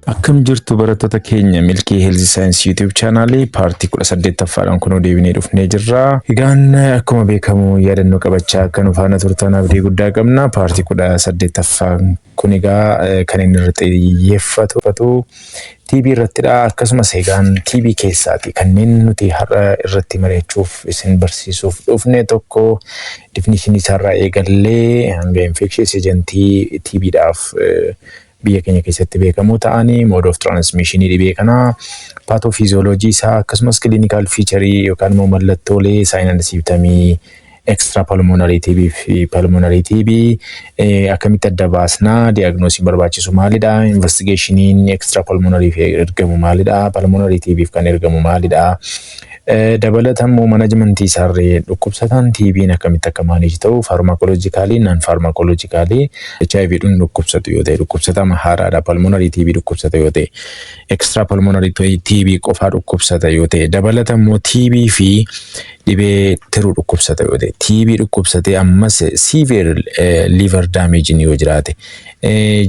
Akkam jirtu barattoota keenya Milkii Health Science YouTube channel paartii 18ffaan kun deebinee dhufnee jirra. Egaan akkuma beekamu yaadannoo qabachaa akka nu faana turtan abdii guddaa qabna. Paartii 18ffaan kun egaa kan inni irratti xiyyeeffatu TB irrattidha. Akkasumas egaan TB keessaati kanneen nuti har'a irratti mari'achuuf isin barsiisuuf dhufne tokko definition isaarraa eegallee hanga infectious agent TBdhaaf biyya keenya keessatti beekamu ta'anii mode of transmission dhibee kana pathophysiology isaa akkasumas clinical feature yookaan immoo mallattoolee sign and symptoms extrapulmonary TB fi pulmonary TB akkamitti adda baasna, diagnosis barbaachisu maalidha, investigationiin extrapulmonary fi ergamu maalidha, pulmonary TB kan ergamu maalidha. Dabalatammoo manaajmentii isaarree dhukkubsataan TB'n akkamitti akka manage ta'u pharmacologically non pharmacologically HIV dhuun dhukkubsatu yoo ta'e dhukkubsatama haaraadha, pulmonary TB dhukkubsata yoo ta'e extra pulmonary TB qofaa dhukkubsata yoo ta'e dabalatammoo TB fi dhibee tiruu dhukkubsata yoo ta'e TB dhukkubsatee ammas severe liver damage yoo jiraate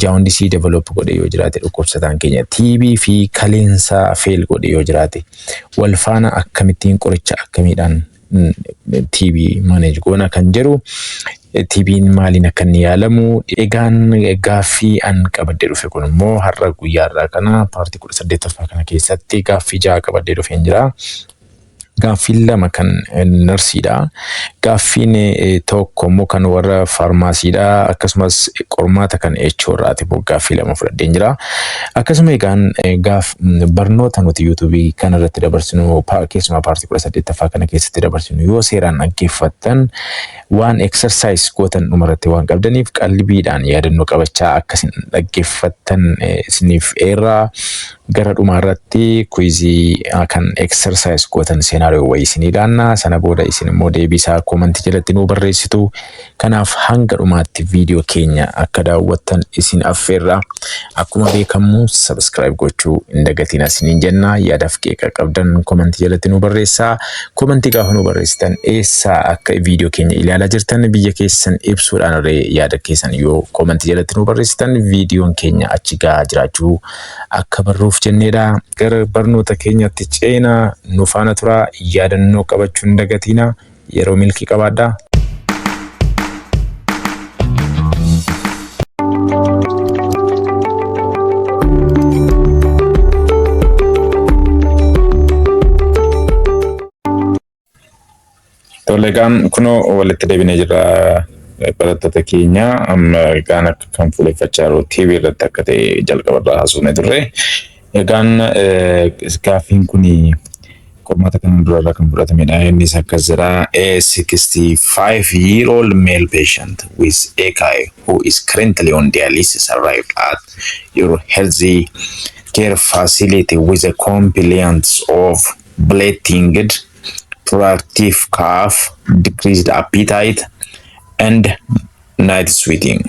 jaundice develop godhe yoo jiraate dhukkubsataan keenya TB fi kaleensaa fail godhe yoo jiraate wal faana akkamittiin qoricha akkamiidhaan TB manage goona kan jedhu TB'n maaliin akka inni yaalamu egaan gaaffii an qabadde dhufe kun immoo har'a guyyaarraa kana paartii 18ffaa kana keessatti gaaffii 6 qabadde dhufeen jira. Gaaffiin lama kan narsiidha. Gaaffiin tokko immoo kan warra farmaasiidha. Akkasumas qormaata kan echoorraati gaaffii lama fudhadheen jira. Akkasuma egaan barnoota nuti YouTube kana irratti dabarsinu keessumaa paartii 18ffaa kana keessatti dabarsinu yoo seeraan dhaggeeffattan waan exercise gootan dhumarratti waan qabdaniif qalbiidhaan yaadannoo qabachaa akkasin dhaggeeffattan isiniif eerraa gara dhumarratti kuizii kan exercise gootan scenario wayisiniidhaan sana booda isin immoo deebisaa comment jalatti nu barreessitu. Kanaaf hanga dhumaatti video keenya akka daawwattan isin affeerra. Akkuma beekamu subscribe gochuu hin dagatina isiniin jenna. Yaadaaf qeeqa qabdan comment jalatti nu barreessaa. Comment gaafa nu barreessitan eessa akka video keenya ilaalaa jirtan biyya keessan ibsuudhaan yaada keessan yoo comment jalatti nu barreessitan videoon keenya achi gahaa jiraachuu akka barruuf jenneedha. Gara barnoota keenyatti ceenaa nu faana tura. Yaadannoo qabachuu hin dagatina. Yeroo milkii qabaadhaa. Tolegaan kuno walitti deebinee jira barattoota keenya amma egaan akka kan fuuleffachaa jiru TB irratti akka ta'e jalqabarraa haasofnee turre. Egaan gaaffiin kuni qormaata kan durarraa kan fudhatamedha. Innis akkas jira. A 65-year-old male patient with AKI who is currently on dialysis arrived at your healthy care facility with a compliance of bloating, proactive cough, decreased appetite, and night sweating.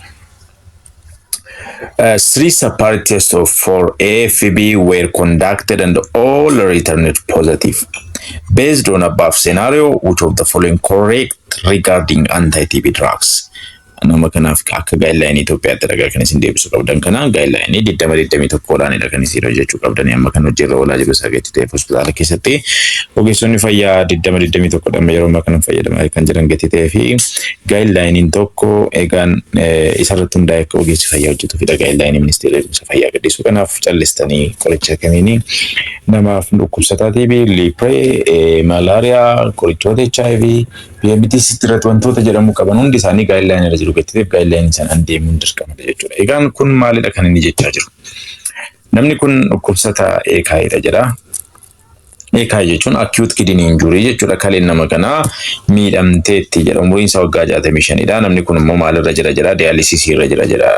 3 separate tests for AFB were conducted and all returned positive. Based on above scenario, which of the following correct regarding anti-TB drugs? Nama kanaaf akka guideline Itoophiyaatti dhagaa kan isin deebisuu qabdan kana guideline 2021 kan isin hojjechuu qabdan amma kan hojjetaa oolaa jiru sageetti ta'e hospitaala keessatti ogeessonni fayyaa 2021 amma yeroo kana fayyadamaa kan jiran gatii ta'ee fi guideline tokko egaan isarratti hundaa'e akka ogeessi fayyaa hojjetuu fi guideline ministeera fayyaa gadhiisuu kanaaf callistanii qoricha kamiini namaaf dhukkubsataa TB, Lipre, malaria, qorichoota HIV, PMDs irratti wantoota jedhamu qaban hundi isaanii guideline irra jiru gatteef guideline sanaan deemuun dirqamadha jechuudha. Egaan kun maalidha kan inni jechaa jiru? Namni kun dhukkubsataa AKI'dha jedha. AKI jechuun acute kidney injury jechuudha. Kaleen nama kanaa miidhamteetti jedha. Umuriin isaa waggaa 65dha. Namni kun immoo maalirra jira? Dialysis irra jira.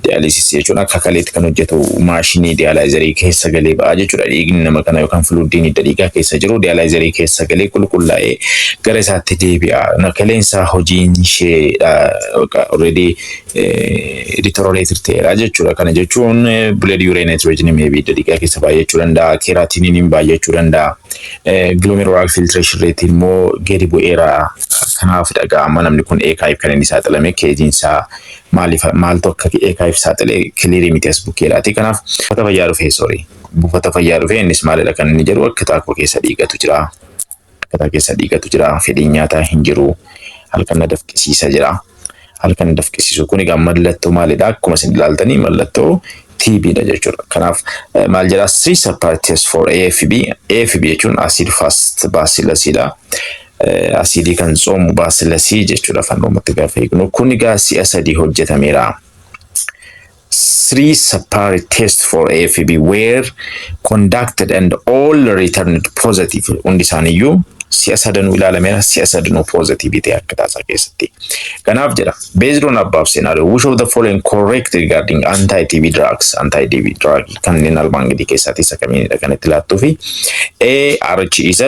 Dialysis jechuun akka kaleetti kan hojjetu maashinii dialyzerii keessa galee ba'a jechuudha. Dhiigni nama kana yookaan fluidiin hidda dhiigaa keessa jiru dialyzerii keessa galee qulqullaa'ee gara isaatti deebi'a. Kaleensaa hojiin ishee already deteriorated ta'eera jechuudha. Kana jechuun blood urine nitrogen maybe hidda dhiigaa keessa baay'achuu danda'a. Keratiniin baay'achuu danda'a. glomerular filtration rate immoo gadi bu'eera. Kanaaf dhaga'ama namni kun EKF kan inni saaxilame keejiinsaa maaltu akka EKF saaxilee kiliirii miti as bukkeedhaati. Kanaaf buufata fayyaa dhufee buufata fayyaa dhufee innis maalidha kan inni jedhu akkaataa keessa dhiigatu jira. Akkaataa keessa dhiigatu jira. Fedhiin nyaataa hin jiru. Halkan na dafqisiisa jira. Halkan na dafqisiisu kun egaa mallattoo maalidha? Akkuma isin ilaaltanii mallattoo TB dha jechuudha. Kanaaf maal jedhaa 3 separate tests for AFB. AFB jechuun acid fast bacillus dha. Asidii kan tsoomu bacillus jechuudha fannoomatti gaafa eegnu. Kun egaa si'a 3 hojjetameera. 3 separate tests for AFB were conducted and all returned positive. Hundi isaaniiyyuu si'a 3 ilaalameera, si'a 3 positive ta'e akka taasaa keessatti. Kanaaf jedha based on above scenario which of the following correct regarding anti-TB drugs. Anti-TB drug kanneen armaan gadii keessatti isa kamiinidha kan itti laattuu fi ARHZ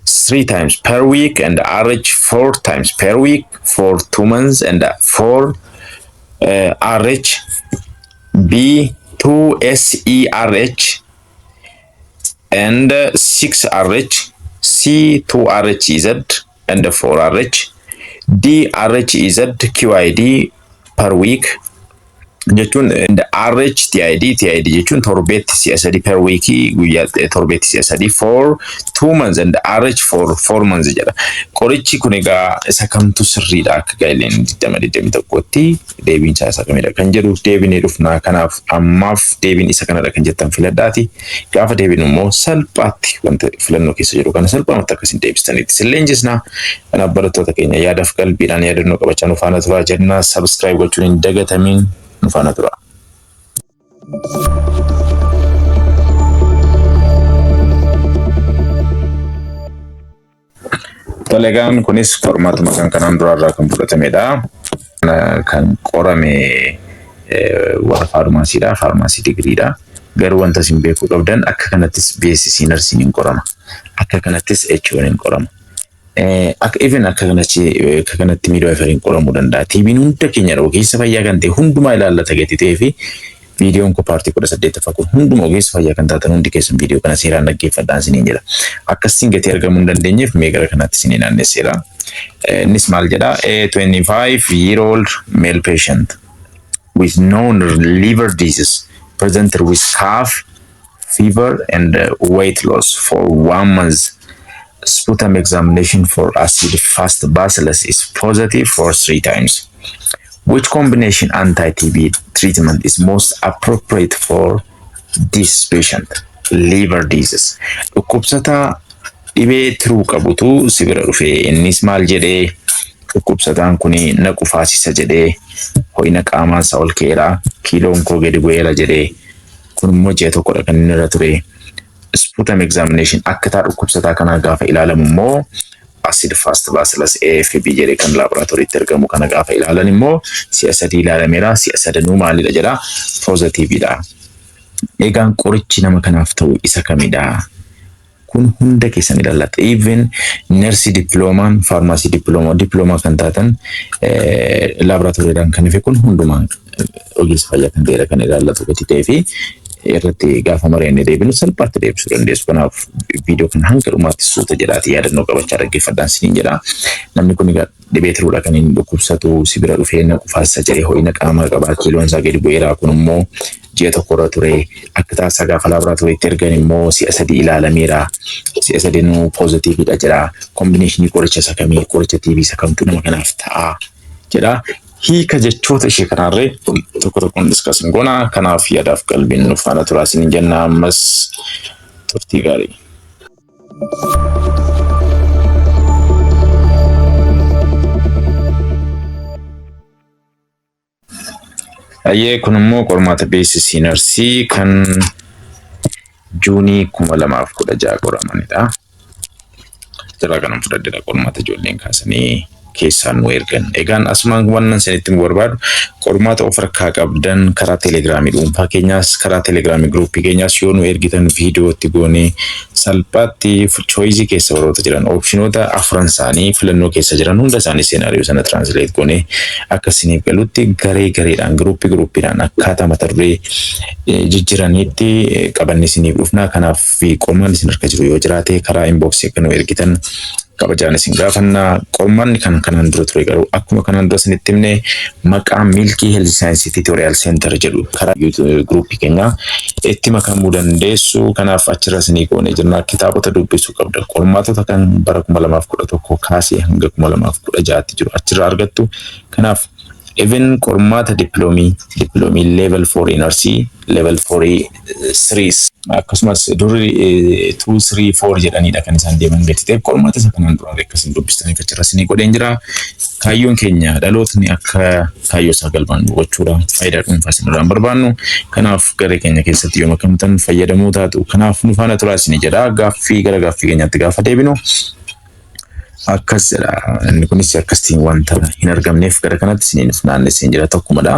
3 times per week and RH 4 times per week for 2 months and for RH B2SERH and 6RH C2RHZ and 4RH DRHZ QID per week jechuun TID jechuun torbeetti si'a 3 per week guyyaa torbeetti si'a 3 for 2 months and RH for 4 months jedha. Qorichi kun egaa isa kamtu sirriidha akka gaa'eleen 2021tti deebiin isaa kamidha kan jedhu deebinee dhufnaa. Kanaaf ammaaf deebiin isa kanadha kan jettan filadhaati. Gaafa deebinu immoo salphaatti wanta filannoo keessa jiru kana salphaamatti akkasiin deebistaniitti silleenjisnaa. Kanaaf barattoota keenya yaadaaf qalbiidhaan yaadannoo qabachaa nu faana turaa jennaa. Subscribe gochuun hin dagatamiin. Nufana tura. Tolegaan kunis formaatuma kanaan duraarraa kan fudhatamedha. Kan qorame warra faarmaasiidha. Faarmaasii digriidha. Garuu wanta isin beekuu qabdan akka kanattis BSc Nursing hin qorama. Akka kanattis H1 hin qorama. Even akka kanatti midwifery qoramuu danda'a. TB'n hunda keenya ogeessa fayyaa kan ta'e hundumaa ilaallata gati ta'ee fi viidiyoon ko paartii 18ffaa kun hunduma ogeessa fayyaa kan taatan hundi keessan viidiyoo kana seeraan dhaggeeffadhaan isiniin jedha. Akkasiin gatii argamuu hin dandeenyeef mee gara kanaatti isiniin naannesseera. Innis maal jedha? A 25-year-old male patient with known liver disease presented with cough, fever and weight loss for 1 month. Sputum examination for acid fast bacillus is positive for 3 times. Which combination anti-TB treatment is most appropriate for this patient? Liver disease. Dhukkubsataa dhibee tiruu qabutu si bira dhufe. Innis maal jedhee dhukkubsataan kuni na qufaasisa jedhee ho'ina qaamaansa ol ka'eera kiiloon koo gadi bu'eera jedhee kun immoo ji'a tokkodha kan inni irra ture. Sputum examination akka dhukkubsataa kana gaafa ilaalamu immoo acid fast bacillus AFB jedhee kan laaboraatooriitti argamu kana gaafa ilaalan immoo si'a 3 ilaalameera. Si'a 3 maalidha jedha? Positiveidha. Egaan qorichi nama kanaaf ta'u isa kamidha? Kun hunda keessan ilaallata. Even nurse diplomaan pharmacy diploma kan taatan laaboraatooriidhaan kan ife kun hundumaa ogeessa fayyaa kan ta'edha kan ilaallatu gati ta'ee fi irratti gaafa mareen deebinu salphaatti deebisuu dandeessu. Kanaaf viidiyoo kan hanga dhumaatti suuta jedhaati yaadannoo qabachaa dhaggeeffadhaan isiniin jedha. Namni kun dhibee tiruudha kan inni dhukkubsatu si bira dhufee na qufaasisa jedhee ho'ina qaamaa qabaa kiiloon isaa gadi bu'eera. Kun immoo ji'a tokkorra ture. Akka taasisaa gaafa laaboraatooriitti ergan immoo si'a 3 ilaalameera. Si'a 3 positiividha jedha. Kombinaashinii qoricha isa kamii qoricha TB isa kamtu nama kanaaf ta'a jedha. Hiika jechoota ishee kanarree tokko tokkoon diskasin goona. Kanaaf yaadaaf qalbiin nu faana turaa isiniin jenna. Ammas turtii gaarii. Ayyee kun immoo qormaata BSc Nursing kan Juunii 2016 qoramanidha. Jala kanaan fudhadheera qormaata ijoolleen kaasanii keessaan nu ergan. Egaan asumaan wannan sanitti nu barbaadu qormaata of harkaa qabdan karaa telegiraamii dhuunfaa keenyaas karaa telegiraamii gruupii keenyaas yoo nu ergitan viidiyootti goonee salphaatti choice keessa warroota jiran opshinoota afran isaanii filannoo keessa jiran hunda isaanii seenaariyoo sana translate goonee akka isiniif galutti garee gareedhaan gruupiidhaan akkaataa mata duree jijjiiraniitti qabanne isiniif dhufna. Kanaaf qormaan isin harka jiru yoo jiraate karaa inbox akka nu ergitan kabajaan isin gaafanna. Qormaanni kanaan dura ture garuu akkuma kanaan dura isinitti himne maqaa Milkii Health Science Tutorial Center jedhu karaa gruupii keenya itti makamuu dandeessu. Kanaaf achirra isinii goonee jirna. Kitaabota dubbisuu qabda. Qormaatota kan bara 2011 kaasee hanga 2016 jiru achirra argattu. Kanaaf even qormaata diploomi level 4 NRC level 4 3 akkasumas durri 2 3 4 jedhanidha kan isaan deeman gatite qormaata isa kanaan dura akkasiin dubbistanii achirra isinii godheen jira. Kaayyoon keenya dhalootni akka kaayyoo isaa galmaan gochuudha. Faayidaa dhuunfaa isinirraan barbaannu. Kanaaf garee keenya keessatti yoo makamtan fayyadamuu taatu. Kanaaf nu faana turaa isinii jedha. Gaaffii gara gaaffii keenyaatti gaafa deebinu akkas jedha. Inni kunis akkasiin wanta hin argamneef gara kanatti isiniif naannesseen jira tokkumadha.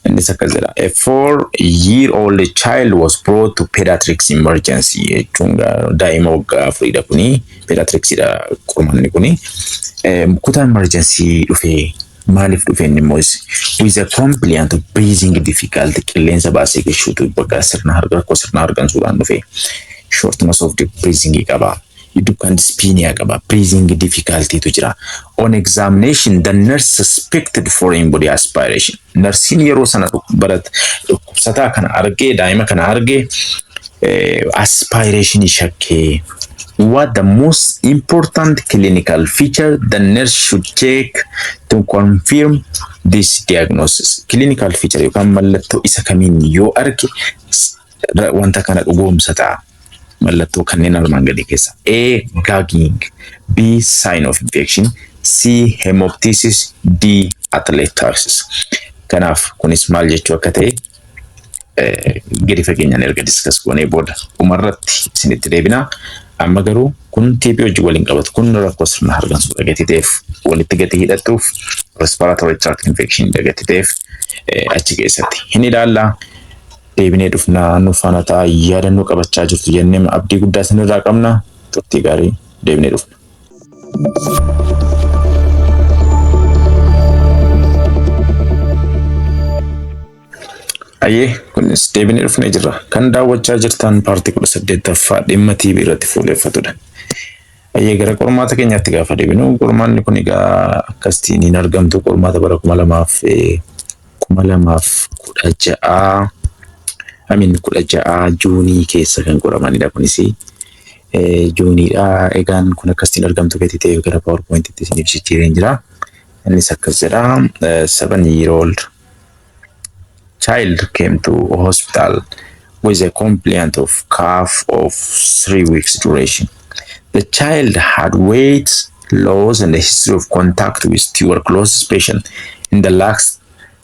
Innis akkas jedha. A 4-year-old child was brought to pediatrics emergency. Jechuun daa'ima waggaa 4dha kuni. Pediatricsidha qormaanni kuni. Kutaa emergency dhufee maaliif dhufee inni immoo with a complaint of breathing difficulty qilleensa baasee geshuutu bakka sirna hargansuudhaan dhufee shortness of the breathing qaba. Dukan dyspnea qaba. Breathing difficulty tu jira. On examination the nurse suspected foreign body aspiration. Nursiin yeroo sana dhukkubsataa kana argee daa'ima kana argee aspiration shakkee. What the most important clinical feature the nurse should check to confirm this diagnosis. Clinical feature yookaan mallattoo isa kamiin yoo arge wanta kana dhugoomsataa. Mallattoo kanneen armaan gadii keessa. A. Gagging. B. Sign of infection. C. Hemoptysis. D. Atelectasis. Kanaaf kunis maal jechuu akka ta'e gadi fageenyaan erga discuss goonee booda umarratti isinitti deebina. Amma garuu kun TB hojii waliin qabatu. Kun rakkoo sirna hargansuudha gatiteef walitti gati hidhattuuf respiratory tract infection gatiteef achi keessatti hin ilaalla. Deebinee dhufnaa nu faana ta'a yaadannoo qabachaa jirtu jennee abdii guddaa isinirraa qabna. Turtii gaarii deebinee dhufna. Ayyee kunis deebinee dhufnee jirra. Kan daawwachaa jirtan paartii 18ffaa dhimma TB irratti fuuleeffatudha. Ayyee gara qormaata keenyaatti gaafa deebinu qormaanni kun egaa akkasiin hin argamtu qormaata bara 2016 16 Juunii keessa kan qoramanidha kunis. Juuniidha. Egaan kun akkasiin argamtu gatitee gara PowerPoint'tti isiniif jijjiireen jira. Innis akkas jedha. 7-year-old child came to a hospital with a complaint of cough of 3 weeks duration. The child had weight loss and a history of contact with tuberculosis patient in the last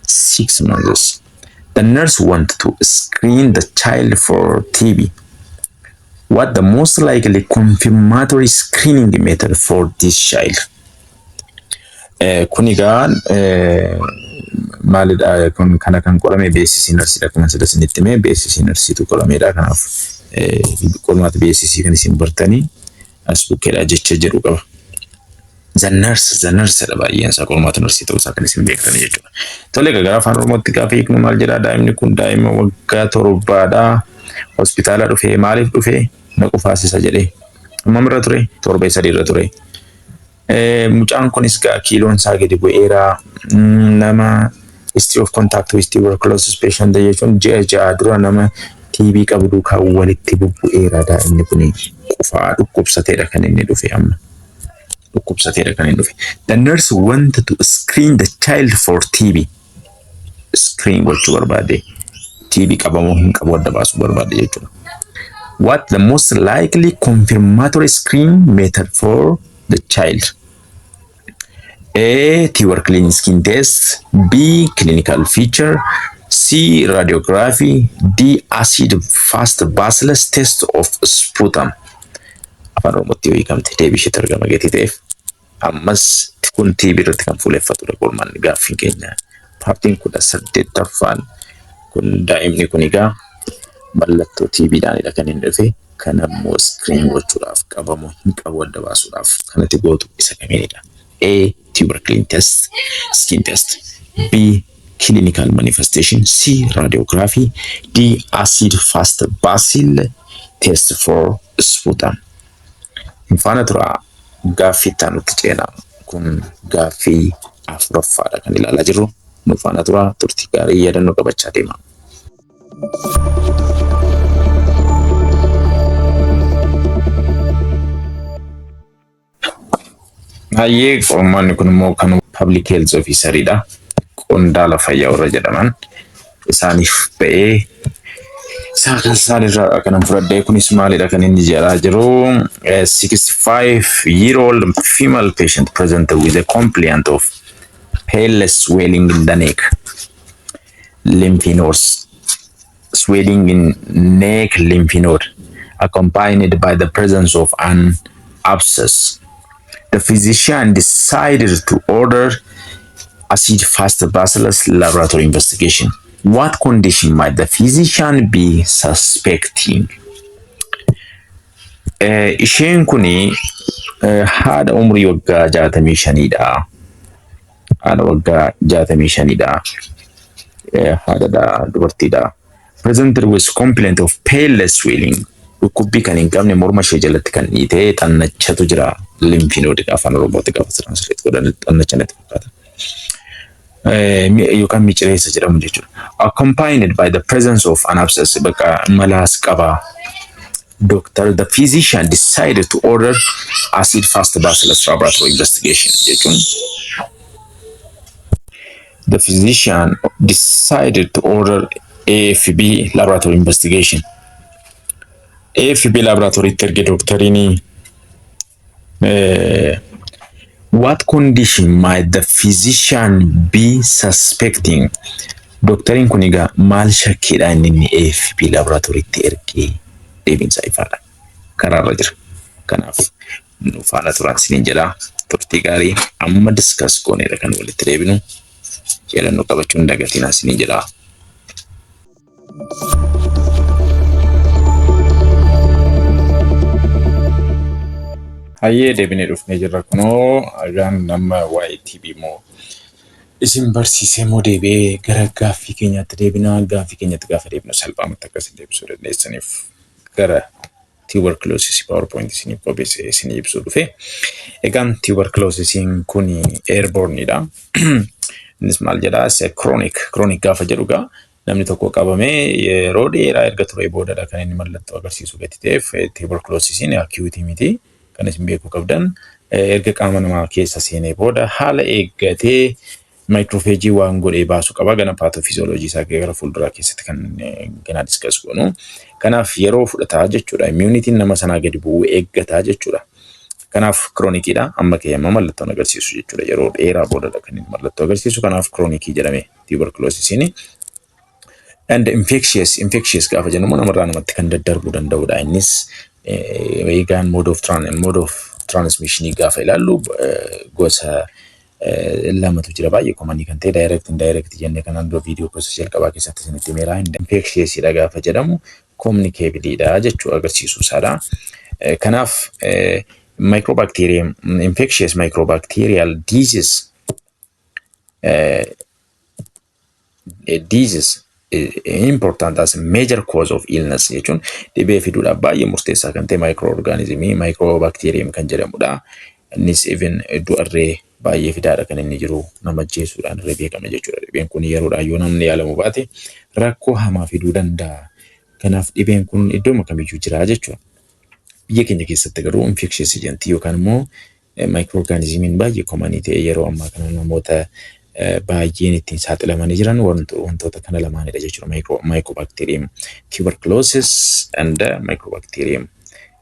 6 months. The nurse wanted to screen the child for TB. What the most likely confirmatory screening method for this child? Kunigaan maalidha kun kana kan qorame beeksisi narsiidha kan sada isinitti hime beeksisi narsiitu qorameedha. Kanaaf qormaata beeksisii kan isin bartanii as bukkeedha jecha jedhu qaba. The nurse dha baay'een isaa qormaata narsii ta'uu isaa kan isin beektanii jechuudha. Tole gara afaan Oromootti gaafa hiiknu maal jedha daa'imni kun daa'ima waggaa 7dha. Hospitaala dhufee maaliif dhufee na qufaasisa jedhee ammamirra ture 7 irra ture. Mucaan kunis gaa kiiloon isaa gadi bu'eera. Nama history of contact with tuberculosis patient jechuun ji'a dura nama TB qabdu kan walitti bubbu'eera daa'imni kun qufaa dhukkubsateedha kan inni dhufe amma. The nurse wanted to screen the child for TB. Screen gochuu barbaade. TB qabamoo hin qabu adda baasuu barbaade jechuudha. What the most likely confirmatory screen method for the child? A. Tuberculin skin test. B. Clinical feature. C. Radiography. D. Acid fast bacillus test of sputum. Afaan Oromootti yoo hiikamte deebishee argama gatiteef. ammas kun TB irratti kan fuuleffatudha qormaanni gaaffii keenya. Paartiin 18ffaan kun daa'imni kun egaa mallattoo TBdhaanidha kan inni dhufe. Kan ammoo screen gochuudhaaf qabamu hin qabu adda baasuudhaaf kanatti gootu isa kamiinidha. A. Tuberculin test, skin test. B. Clinical manifestation. C. Radiography. D. Acid fast basil test for sputum. Infaana tura gaaffii taanutti ceenaa kun gaaffii afuraffaadha kan ilaalaa jirru. Nufaana tura turtii gaarii yaadannoo qabachaa deema. Hayyee qormaanni kun immoo kan public health officeridha. Qondaala fayyaa warra jedhaman isaaniif ba'ee isaanirraa kanan fudhadhee kunis maalidha kan inni jedhaa jiru. 65-year-old female patient presented with a complaint of pale swelling in the neck, lymph nodes, swelling in neck lymph node, accompanied by the presence of an abscess. The physician decided to order acid fast bacillus laboratory investigation. What condition might the physician be suspecting? Isheen kuni haadha umrii waggaa 65dha. Haadha waggaa 65dha. Haadha dubartiidha. Presented with complaint of pale swelling. Dhukkubbii kan hin qabne morma ishee jalatti kan dhiite xannachatu jira. Lymph node afaan Oromootti gaafa translate godhan xannachanatti fakkaata. Yookaan micireessa jedhamu jechuudha. Accompanied by the presence of an abscess, bakka malaas qaba. The physician decided to order acid fast bacillus laboratory investigation jechuun. The physician decided to order AFB laboratory investigation. AFB laboratory terge doktorini what condition might the physician be suspecting? Doktoriin kun egaa maal shakkiidha inni AFB laboratoriitti ergee deebiinsa ifaadha. Karaarra jira. Kanaaf nu faana turaan isiniin jedhaa. Turtii gaarii amma diskas gooneedha kan walitti deebinu. Yaadannoo qabachuun dagatiin isiniin jedhaa. Hayyee deebinee dhufnee jirra kunoo agaan nama waa'ee TB moo isin barsiisee moo deebi'ee gara gaaffii keenyaatti deebinaa. Gaaffii keenyatti gaafa deebinu salphaamatti akkasiin deebisuu dandeessaniif gara tuberculosis PowerPoint isiniif qopheessee isinii ibsuu dhufe. Egaan tuberculosiin kun airborneidha. Innis maal jedhaa chronic gaafa jedhu gaa namni tokko qabamee yeroo dheeraa erga ture boodadha kan inni mallattoo agarsiisu gati ta'eef tuberculosiin acute miti. Kan isin beekuu qabdan erga qaama namaa keessa seenee booda haala eeggatee maayikiroofaajii waan godhee baasu qaba. Gana paatoofiizooloojii isaa gara fuulduraa keessatti kan gana diskas goonu. Kanaaf yeroo fudhataa jechuudha. Immuunitiin nama sanaa gadi bu'uu eeggataa jechuudha. Kanaaf kiroonikidha. Amma keeyama mallattoon agarsiisu jechuudha. Yeroo dheeraa boodadha kan inni mallattoo agarsiisu. Kanaaf kiroonikii jedhame tuberculoosiin. And infectious gaafa jennu namarraa namatti kan daddarbuu danda'udha. Innis egaan mode of transmission gaafa ilaallu gosa lamatu jira baay'ee komanii kan ta'e direct indirect jennee kan handoo viidiyoo gosa jalqabaa keessatti isinitti himeera. Infectious gaafa jedhamu communicabilidha jechuu agarsiisu isaadha. Kanaaf infectious microbacterial disease important as a major cause of illness jechuun dhibee fiduudhaaf baay'ee murteessaa kan ta'e microorganismii microbacterium kan jedhamudha. Innis even du'arree baay'ee fidaadha kan inni jiru nama ajjeesuudhaan irree beekama jechuudha. Dhibeen kun yeroodhaan yoo namni yaalamu baate rakkoo hamaa fiduu danda'a. Kanaaf dhibeen kun iddoo kamiyyuu jira jechuudha. Biyya keenya keessatti garuu infectious agentii yookaan immoo microorganismiin baay'ee komanii ta'e yeroo ammaa kana namoota baay'een ittiin saaxilamanii jiran wantoota kana lamaanidha jechuudha. Mycobacterium tuberculosis and Mycobacterium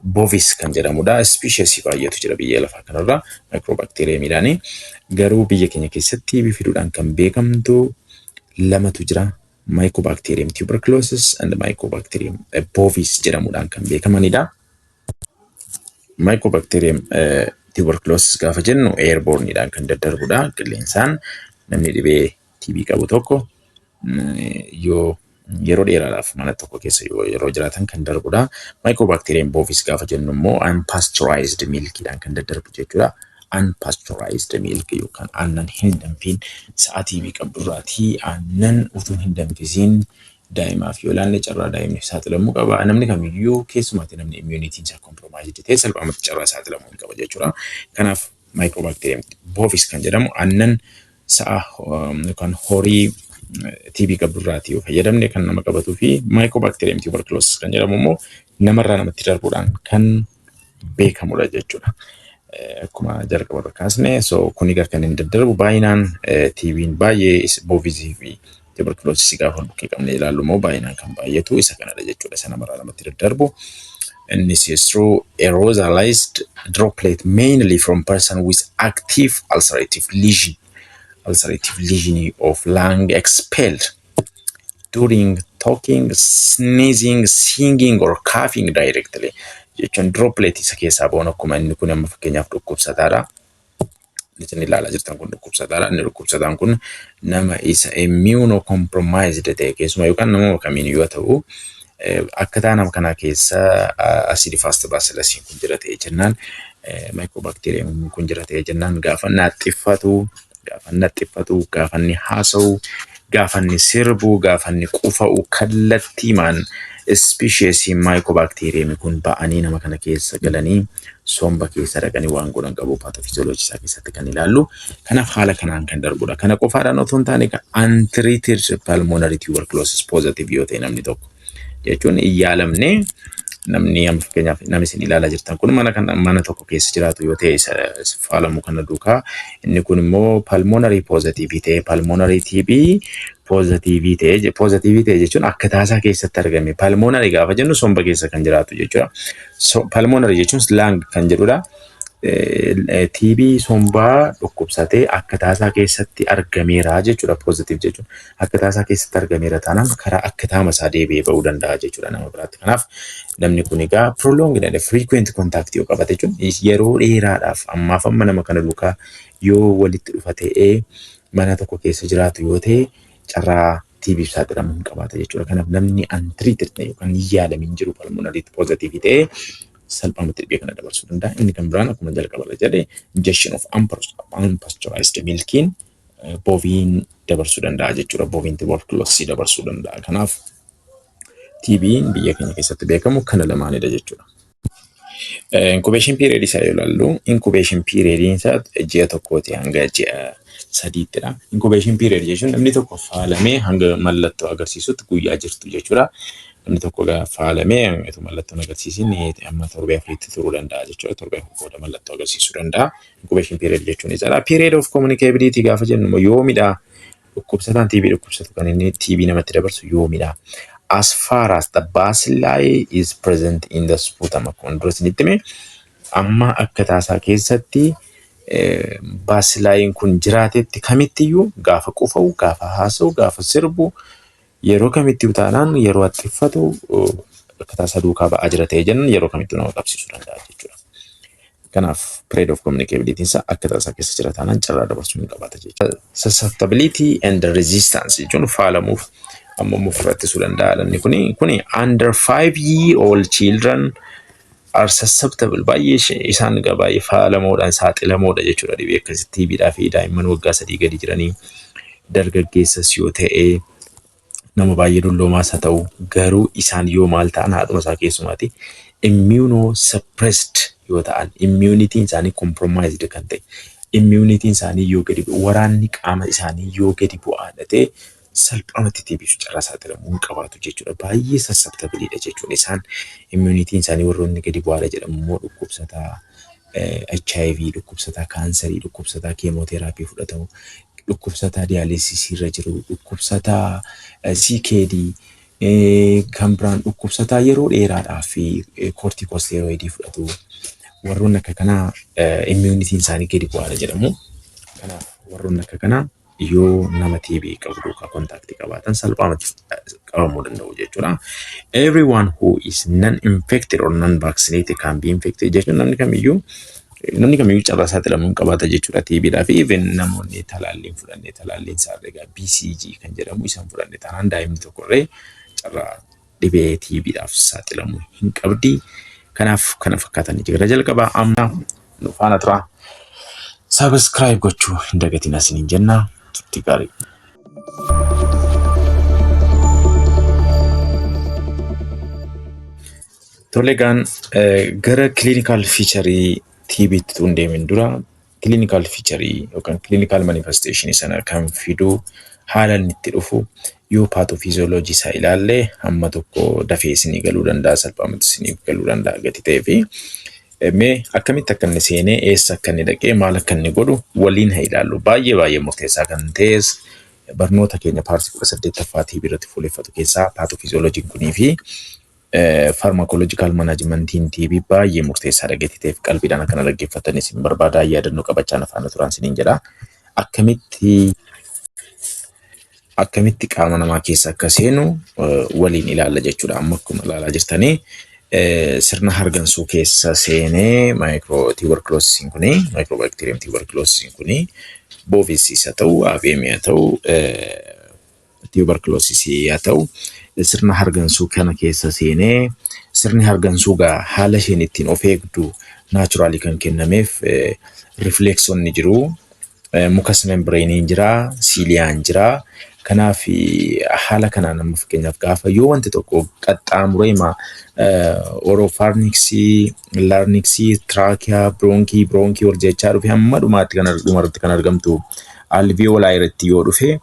bovis kan jedhamudha. Species baay'eetu jira biyya lafaa kanarra Mycobacteriumidhaani. Garuu biyya keenya keessatti bifiduudhaan kan beekamtu lamatu jira. Mycobacterium tuberculosis and Mycobacterium bovis jedhamuudhaan kan beekamanidha. Mycobacterium tuberculosis gaafa jennu airborneidhaan kan daddarbudha. Qilleensaan namni dhibee TB qabu tokko yoo yeroo dheeraadhaaf mana tokko keessa yeroo jiraatan kan darbudha. Mycobacterium bovis gaafa jennu immoo unpasteurized milkidhaan kan daddarbu jechuudha. Unpasteurized milk yookaan aannan hin danfiin sa'a TB qabdurraatii aannan utuu hin danfisiin daa'imaaf yoo laanne carraa daa'imniif saaxilamuu qaba. Namni kamiyyuu keessumaatti namni immunitiin isaa compromised ta'e salphaamatti carraa saaxilamuu hin qaba jechuudha. Kanaaf Mycobacterium bovis kan jedhamu aannan sa'a yookaan horii TB qabdurraatii yoo fayyadamne kan nama qabatuu fi Mycobacterium tuberculosis kan jedhamu immoo namarraa namatti darbuudhaan kan beekamudha jechuudha. Akkuma jalqaba kaasne kuni kan hin daddarbu baay'inaan TB'n baay'ee bovisii fi tuberculosis gaafa bukkee qabne ilaallu immoo baay'inaan kan baay'atu isa kanadha jechuudha. Isa namarraa namatti daddarbu. Innis is through aerosolized droplet mainly from person with active ulcerative lesion of lung expelled during talking, sneezing, singing or coughing directly. Jechuun droplet isa keessaa ba'uun akkuma inni kun amma fakkeenyaaf dhukkubsataadha. Isin ilaalaa jirtan kun dhukkubsataadha. Inni dhukkubsataan kun nama isa immunocompromised ta'e keessumaa yookaan nama kamiin yoo ta'u akkataa nama kanaa keessa acid fast bacillus kun jira ta'e jennaan Mycobacterium kun jira ta'e jennaan gaafa naxxiffatu, gaafa inni haasa'u, gaafa inni sirbu, gaafa inni qufa'u kallattiimaan species Mycobacterium kun ba'anii nama kana keessa galanii somba keessa dhaqanii waan godhan qabu pathophysiology isaa keessatti kan ilaallu. Kanaaf haala kanaan kan darbudha. Kana qofaadhaan otoo hin taane untreated pulmonary tuberculosis positive yoo ta'e namni tokko jechuun hin yaalamne namni amma fakkeenyaaf namni isin ilaalaa jirtan kun mana tokko keessa jiraatu yoo ta'e faalamu kana duukaa inni kun immoo pulmonary positive ta'e pulmonary TB positive ta'e jechuun akkataa isaa keessatti argame pulmonary gaafa jennu somba keessa kan jiraatu jechuudha. Pulmonary jechuun lung kan jedhudha. TB sombaa dhukkubsatee akkataa isaa keessatti argameera jechuudha. Positive jechuun akkataa isaa keessatti argameera taanaan karaa akkataama isaa deebi'ee ba'uu danda'a jechuudha nama biraatti. Kanaaf namni kun egaa prolonged and frequent contact yoo qabate jechuun yeroo dheeraadhaaf ammaaf amma nama kana duukaa yoo walitti dhufa ta'ee mana tokko keessa jiraatu yoo ta'e carraa TB saaxilamuu hin qabaata jechuudha. Kanaaf namni untreated yookaan hin yaalamin jiru pulmonary positive ta'e salphaamatti dhibee kana dabarsuu danda'a. Inni kan biraan akkuma jalqaba jedhe injection of unpasteurized milkiin boviin dabarsuu danda'a jechuudha. Boviin tuberculosis dabarsuu danda'a. Kanaaf TB'n biyya keenya keessatti beekamu kana lamaanidha jechuudha. Incubation period isaa yoo ilaallu incubation period isaa ji'a tokkooti hanga ji'a sadiittidha. Incubation period jechuun namni tokko faalamee hanga mallattoo agarsiisutti guyyaa jirtu jechuudha. Namni tokko faalamee mallattoo agarsiisin amma torbee afuritti turuu danda'a jechuudha. Torbee afur booda mallattoo agarsiisuu danda'a. Incubation period jechuun isaadha. Period of communicability gaafa jennu yoomidha. Dhukkubsataan TB dhukkubsatu kan inni TB namatti dabarsu yoomidha. As far as the bacilli is present in the sputum akkuma dura isinitti hime amma akkataa isaa keessatti bacilliin kun jiraatetti kamittiyyuu gaafa qufa'u, gaafa haasa'u, gaafa sirbu yeroo kamittiyyuu taanaan yeroo haxxiffatu akkataa isaa duukaa ba'aa jira ta'e jennan yeroo kamittiyyuu nama qabsiisuu danda'a jechuudha. Kanaaf period of communicability isaa akkataa isaa keessa jira taanaan carraa dabarsuu hin qabaata jechuudha. Susceptibility and resistance jechuun faalamuuf amma mufrattisuu danda'a. Kuni under 5-year-old children are susceptible baay'ee isaan baay'ee faalamoodhaan saaxilamoodha jechuudha. Dhibee akkasitti TBdhaa fi daa'imman waggaa 3 gadi jiranii dargaggeessas yoo ta'e nama baay'ee dulloomaas haa ta'u garuu isaan yoo maal ta'an haadhuma isaa keessumaati immunosuppressed yoo ta'an immunitiin isaanii compromised kan ta'e immunitiin isaanii yoo gadi waraanni qaama isaanii yoo gadi bu'aadha ta'e salphaamatti TB'f carraa saaxilamuu hin qabaatu jechuudha. Baay'ee susceptibilidha jechuudha. Isaan immunitiin isaanii warroonni gadi bu'aadha jedhamu immoo dhukkubsataa HIV, dhukkubsataa kaansarii, dhukkubsataa keemooteraappii fudhatamu, dhukkubsataa diyaaleesisii irra jiru, dhukkubsataa CKD kan biraan dhukkubsataa yeroo dheeraadhaaf corticosteroidii fudhatu warroonni akka kanaa immunitiin isaanii gadi bu'aadha jedhamu. Kanaaf warroonni akka kanaa yoo nama TB qabu duukaa kontaaktii qabaatan salphaamatti qabamuu danda'u jechuudha. Everyone who is non-infected or non-vaccinated can be infected jechuun namni kamiyyuu namni kamiyyuu carraa saaxilamuun qabaata jechuudha TBdhaa fi even namoonni talaalliin fudhannee talaalliin isaarra egaa BCG kan jedhamu isaan fudhannee taanaan daa'imni tokkorree carraa dhibee TBdhaaf saaxilamuu hin qabdi. Kanaaf kana fakkaatan jira jalqabaa amma nu faana tura. Subscribe gochuu hin dagatiin asiniin jenna. Turtii gaarii. Tolegaan gara clinical feature TBtti tun deemin dura clinical feature yookaan clinical manifestation sana kan fidu haala inni itti dhufu yoo pathophysiology isaa ilaalle hamma tokko dafee isinii galuu danda'a salphaamatti isinii galuu danda'a gati ta'ee fi mee akkamitti akka inni seenee eessa akka inni dhaqee maal akka inni godhu waliin haa ilaallu. Baay'ee murteessaa kan ta'es barnoota keenya paartii 18ffaa TB irratti fuulleffatu keessaa pathophysiology kunii fi pharmacological management TB baay'ee murteessaadha gati ta'eef qalbiidhaan akkana dhaggeeffattanis hin barbaadaa yaadannoo qabachaan afaan turaan siniin jedha. Akkamitti qaama namaa keessa akka seenu waliin ilaalla jechuudha. Amma akkuma ilaalaa jirtanii sirna hargansuu keessa seenee tuberculosis kuni Mycobacterium tuberculosis kuni bovis haa ta'u AVM haa ta'u tuberculosis haa ta'u sirna hargansuu kana keessa seenee sirni hargansuu haala isheen ittiin of eegdu naturally kan kennameef reflexonni jiru. Mucous membrane jira, ciliaan jira. Kanaaf haala kanaan amma fakkeenyaaf gaafa yoo wanti tokko qaxxaamuree oropharynx, larynx, trachea, bronchi jechaa dhufe hamma dhumaatti kan argamtu alveoli irratti yoo dhufe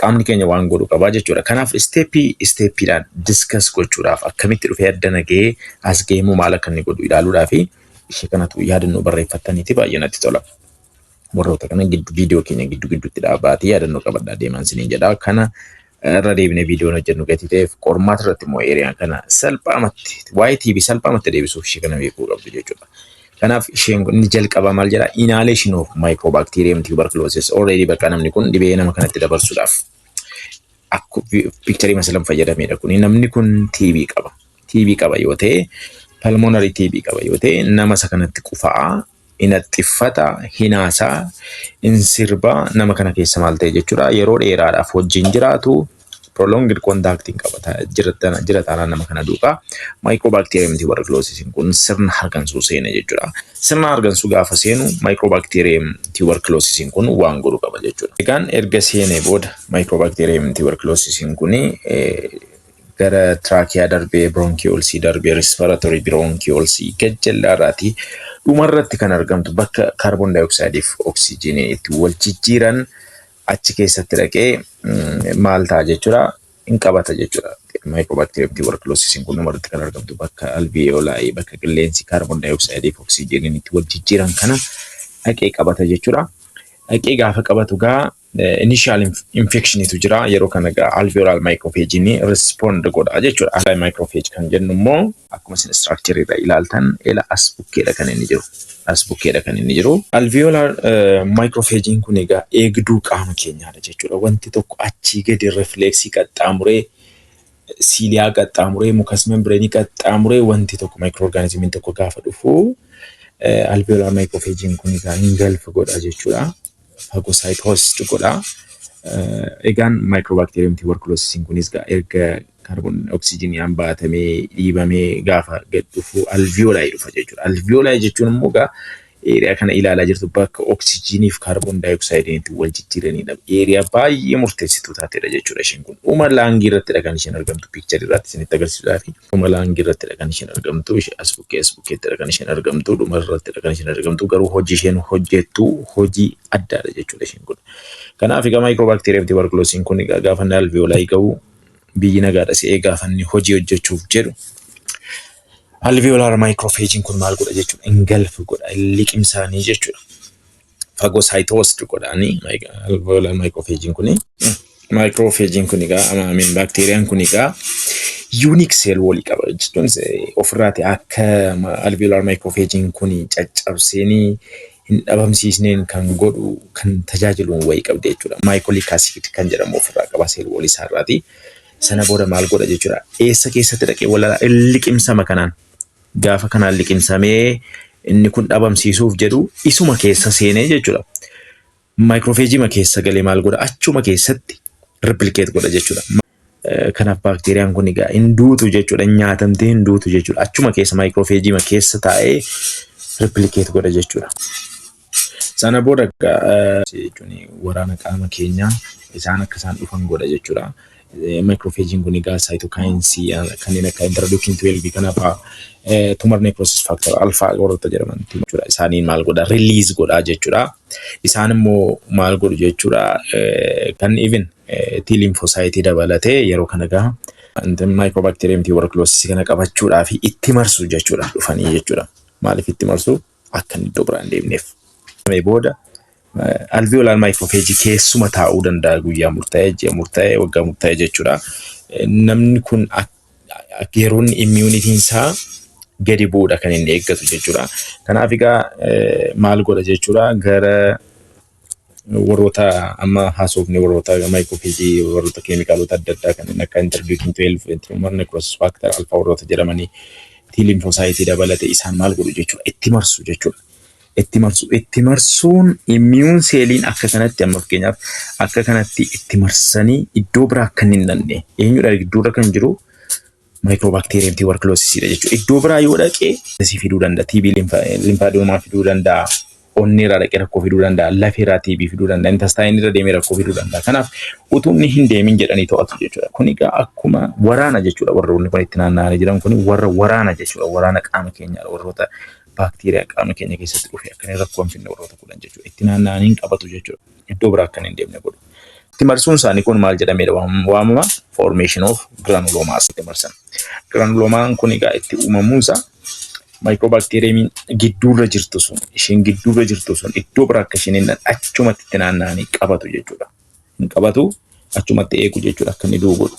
qaamni keenya waan godhu qabaa jechuudha. Kanaaf steppiidhaan discuss gochuudhaaf akkamitti dhufee adda nagee as geemu maal akka inni godhu ilaaluudhaaf ishee kanatu yaadannoo barreeffattaniiti baay'ee natti tola. Warroota kana viidiyoo keenya gidduutti dhaabaatee yaadannoo qabadhaa deeman siniin jedha. Kana irra deebinee viidiyoon hojjennu gati ta'eef qormaata irratti immoo eeriyaan kana salphaamatti waa'ee TB salphaamatti deebisuuf ishee kana beekuu qabdu jechuudha. Kanaaf isheen inni jalqaba maal jedha inhalation of Mycobacterium tuberculosis already bakka namni kun dhibee nama kanatti dabarsuudhaaf akka picture masalan fayyadamedha kun namni kun TB qaba yoo ta'e pulmonary TB qaba yoo ta'e nama isa kanatti qufaa inaxxiffata hinaasaa insirba nama kana keessa maal ta'e jechuudha. Yeroo dheeraadhaaf wajjin jiraatu prolonged contacting qabata jirataanaan nama kana duukaa Mycobacterium tuberculosis kun sirna hargansuu seena jechuudha. Sirna hargansuu gaafa seenu Mycobacterium tuberculosis kun waan godhu qaba jechuudha. Egaan erga seenee booda Mycobacterium tuberculosis kun gara trachea darbee bronchioles darbee respiratory bronchioles gajjallaarraati dhumarratti kan argamtu bakka carbon dioxide fi oxygenii itti wal jijjiiran achi keessatti dhaqee maal ta'a jechuudha hin qabata jechuudha. Mycobacterium tuberculosis kun dhumarratti kan argamtu bakka alveoli bakka qilleensi carbon dioxide fi oxygenii itti wal jijjiiran kana dhaqee qabata jechuudha. Dhaqee gaafa qabatu initial infection itu jira yeroo kana alveolar microphage ni respond godha jechuudha. Alveolar microphage kan jennu immoo akkuma isin structure irra ilaaltan as bukkeedha kan inni jiru. Alveolar microphage kun egaa eegduu qaama keenyaadha jechuudha. Wanti tokko achii gadi reflexii qaxxaamuree cilia qaxxaamuree mucous membrane qaxxaamuree wanti tokko microorganismiin tokko gaafa dhufu alveolar microphage kun egaa engulf godha jechuudha. Phagocytosis godha. Egaan Mycobacterium tuberculosis kunis erga carbon oxygenii baatamee dhiibamee gaafa gad dhufu alveoli dhufa jechuudha. Alveoli jechuun immoo eeriyaa kana ilaalaa jirtu bakka oxygenii fi carbon dioxide itti wal jijjiiranidha. Eeriyaa baay'ee murteessituu taatedha jechuudha isheen kun. Dhuma laangii irratti kan isheen argamtu picture irratti isinitti agarsiisuudhaaf. Dhuma laangii irratti kan isheen argamtu as bukkeetti kan isheen argamtu dhuma irratti kan isheen argamtu garuu hojii isheen hojjettu hojii addaadha jechuudha isheen kun. Kanaaf egaa Mycobacterium tuberculosis kun gaafa alveoli ga'u biyyi nagaadha si'ee gaafa inni hojii hojjechuuf jedhu alveolar microphage kun maal godha jechuudha engulf godha liqimsaanii jechuudha. Phagocytosis godhaani alveolar microphage kun bakteeriyaan kun unique cell wall qaba jechuun ofirraati akka alveolar microphage kun caccabseenii hin dhabamsiisneen kan godhu kan tajaajilu wayii qabdi jechuudha. Mycolic acid kan jedhamu ofirraa qaba cell wall isaarraati. Sana booda maal godha jechuudha eessa keessatti dhaqee walaala liqimsama kanaan gaafa kanaan liqimsamee inni kun dhabamsiisuuf jedhu isuma keessa seenee jechuudha. Maayikiroofiijii ma keessa galee maal godha achuma keessatti replikeet godha jechuudha. Kanaaf baakteeriyaan kun egaa hin duutu jechuudha, nyaatamtee hin duutu jechuudha. Achuma keessa maayikiroofiijii ma keessa taa'ee replikeet godha jechuudha. Sana booda jechuun waraana qaama keenyaa isaan akka isaan dhufan godha jechuudha. Maayikiroofiijiin kun egaa saayitokaayinsii kanneen akka intarleukin 12 kanaaf tumor necrosis factor alpha warroota jedhaman jechuudha. Isaaniin maal godha release godha jechuudha. Isaan immoo maal godhu jechuudha kan even T lymphocyte dabalatee yeroo kana gaha Mycobacterium tuberculosis kana qabachuudhaaf itti marsu jechuudha dhufanii jechuudha. Maaliif itti marsu akka inni iddoo biraan deemneef. Booda alveolar microphage keessuma taa'uu danda'a guyyaa murtaa'e, ji'a murtaa'e, waggaa murtaa'e jechuudha. Namni kun yeroon immunitiin isaa gadi bu'uudha kan inni eeggatu jechuudha. Kanaaf egaa maal godha jechuudha gara warroota amma haasofne warroota microphage warroota keemikaalota adda addaa kanneen akka interleukin 12, tumor necrosis factor alpha warroota jedhamanii T lymphocyte dabalate isaan maal godhu jechuudha itti marsu jechuudha. Itti marsuun immune seeliin akka kanatti amma fakkeenyaaf akka kanatti itti marsanii iddoo biraa akka hin dandeenye eenyudha gidduurra kan jiru Mycobacterium tuberculosis jechuudha. Iddoo biraa yoo dhaqee si fiduu danda'a, TB lymphadenoma fiduu danda'a, onni irraa dhaqee rakkoo fiduu danda'a, lafee irraa TB fiduu danda'a, intestine irra deemee rakkoo fiduu danda'a. Kanaaf utuu inni hin deemin jedhanii to'atu jechuudha. Kun egaa akkuma waraana jechuudha. Warroonni kun itti naanna'anii jiran kun warra waraana jechuudha. Waraana qaama keenyaa warroota baakteeriyaa qaama keenya keessatti dhufee akka rakkoo hin finne warroota kudhan jechuudha. Itti naanna'anii qabatu jechuudha. Iddoo biraa akka hin deemne godhu. Itti marsuun isaanii kun maal jedhameedha waamama formation of granulomas itti marsan. Granulomaan kun egaa itti uumamuunsa Mycobacterium gidduurra jirtu sun isheen gidduurra jirtu sun iddoo biraa akka isheen hin achumatti itti naanna'anii qabatu jechuudha. Hin qabatu achumatti eegu jechuudha akka inni du'u godhu.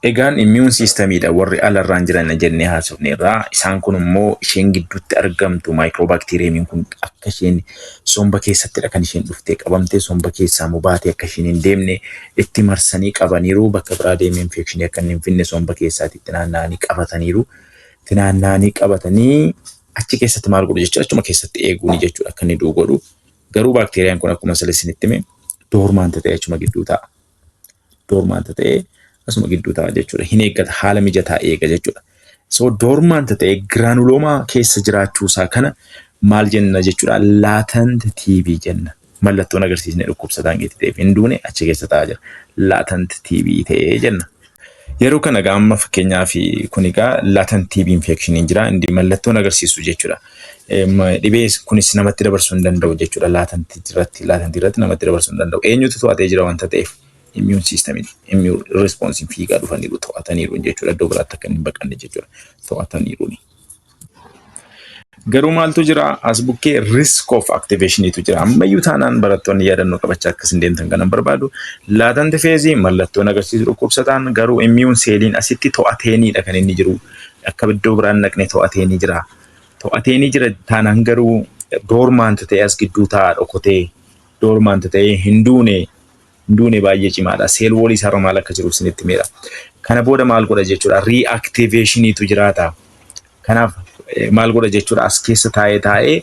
Egaan immune systemidha warri alarraan jiran jennee haasofneerraa. Isaan kun immoo isheen gidduutti argamtu Mycobacterium kun akka isheen somba keessattidha kan isheen dhuftee qabamtee somba keessaa mubaatee akka isheen hin deemne itti marsanii qabaniiru bakka biraa deemee infekshinii akka hin finne somba keessaatti itti naanna'anii qabataniiru. Itti naanna'anii qabatanii achi keessatti maal godhu jechuudha achuma keessatti eeguuni jechuudha akka inni du'u godhu. Garuu baakteeriyaan kun akkuma isinitti hime doormaanta ta'e achuma gidduu ta'a. Doormaanta ta'e asuma gidduu ta'a jechuudha. Hin eeggata haala mijataa eega jechuudha. So doormaanta ta'e giraanuloomaa keessa jiraachuu isaa kana maal jenna jechuudha latent TB jenna. Mallattoon agarsiisne dhukkubsataan geetti ta'eef hin duune achi keessa taa'aa jira. Latent TB ta'ee jenna. Yeroo kana gaamma fakkeenyaaf kun egaa latent TB infection jira inni mallattoon agarsiisu jechuudha. Dhibee kunis namatti dabarsuu hin danda'u jechuudha. Latent irratti namatti dabarsuu hin danda'u. Eenyutu to'atee jira wanta ta'eef immune system immune response fiigaa dhufaniiru to'ataniiru jechuudha. Iddoo biraatti akka hin baqanne jechuudha. To'ataniiru. Garuu maaltu jira as bukkee risk of activation tu jira. Ammayyuu taanaan barattoonni yaadannoo qabachaa akkas hin deemtan kanan barbaadu. Latent phase mallattoon agarsiisu dhukkubsataan garuu immune seeliin asitti to'ateenidha kan inni jiru. Akka iddoo biraan naqne to'ateenii jira. To'ateenii jira taanaan garuu doormaant ta'e as gidduu taa'aa dhokotee doormaant ta'e hin duune baay'ee cimaadha. Seel woolii isaarra maal akka jiru isinitti meera. Kana booda maal godha jechuudha reactivation tu jiraata. Kanaaf maal godha jechuudha as keessa taa'ee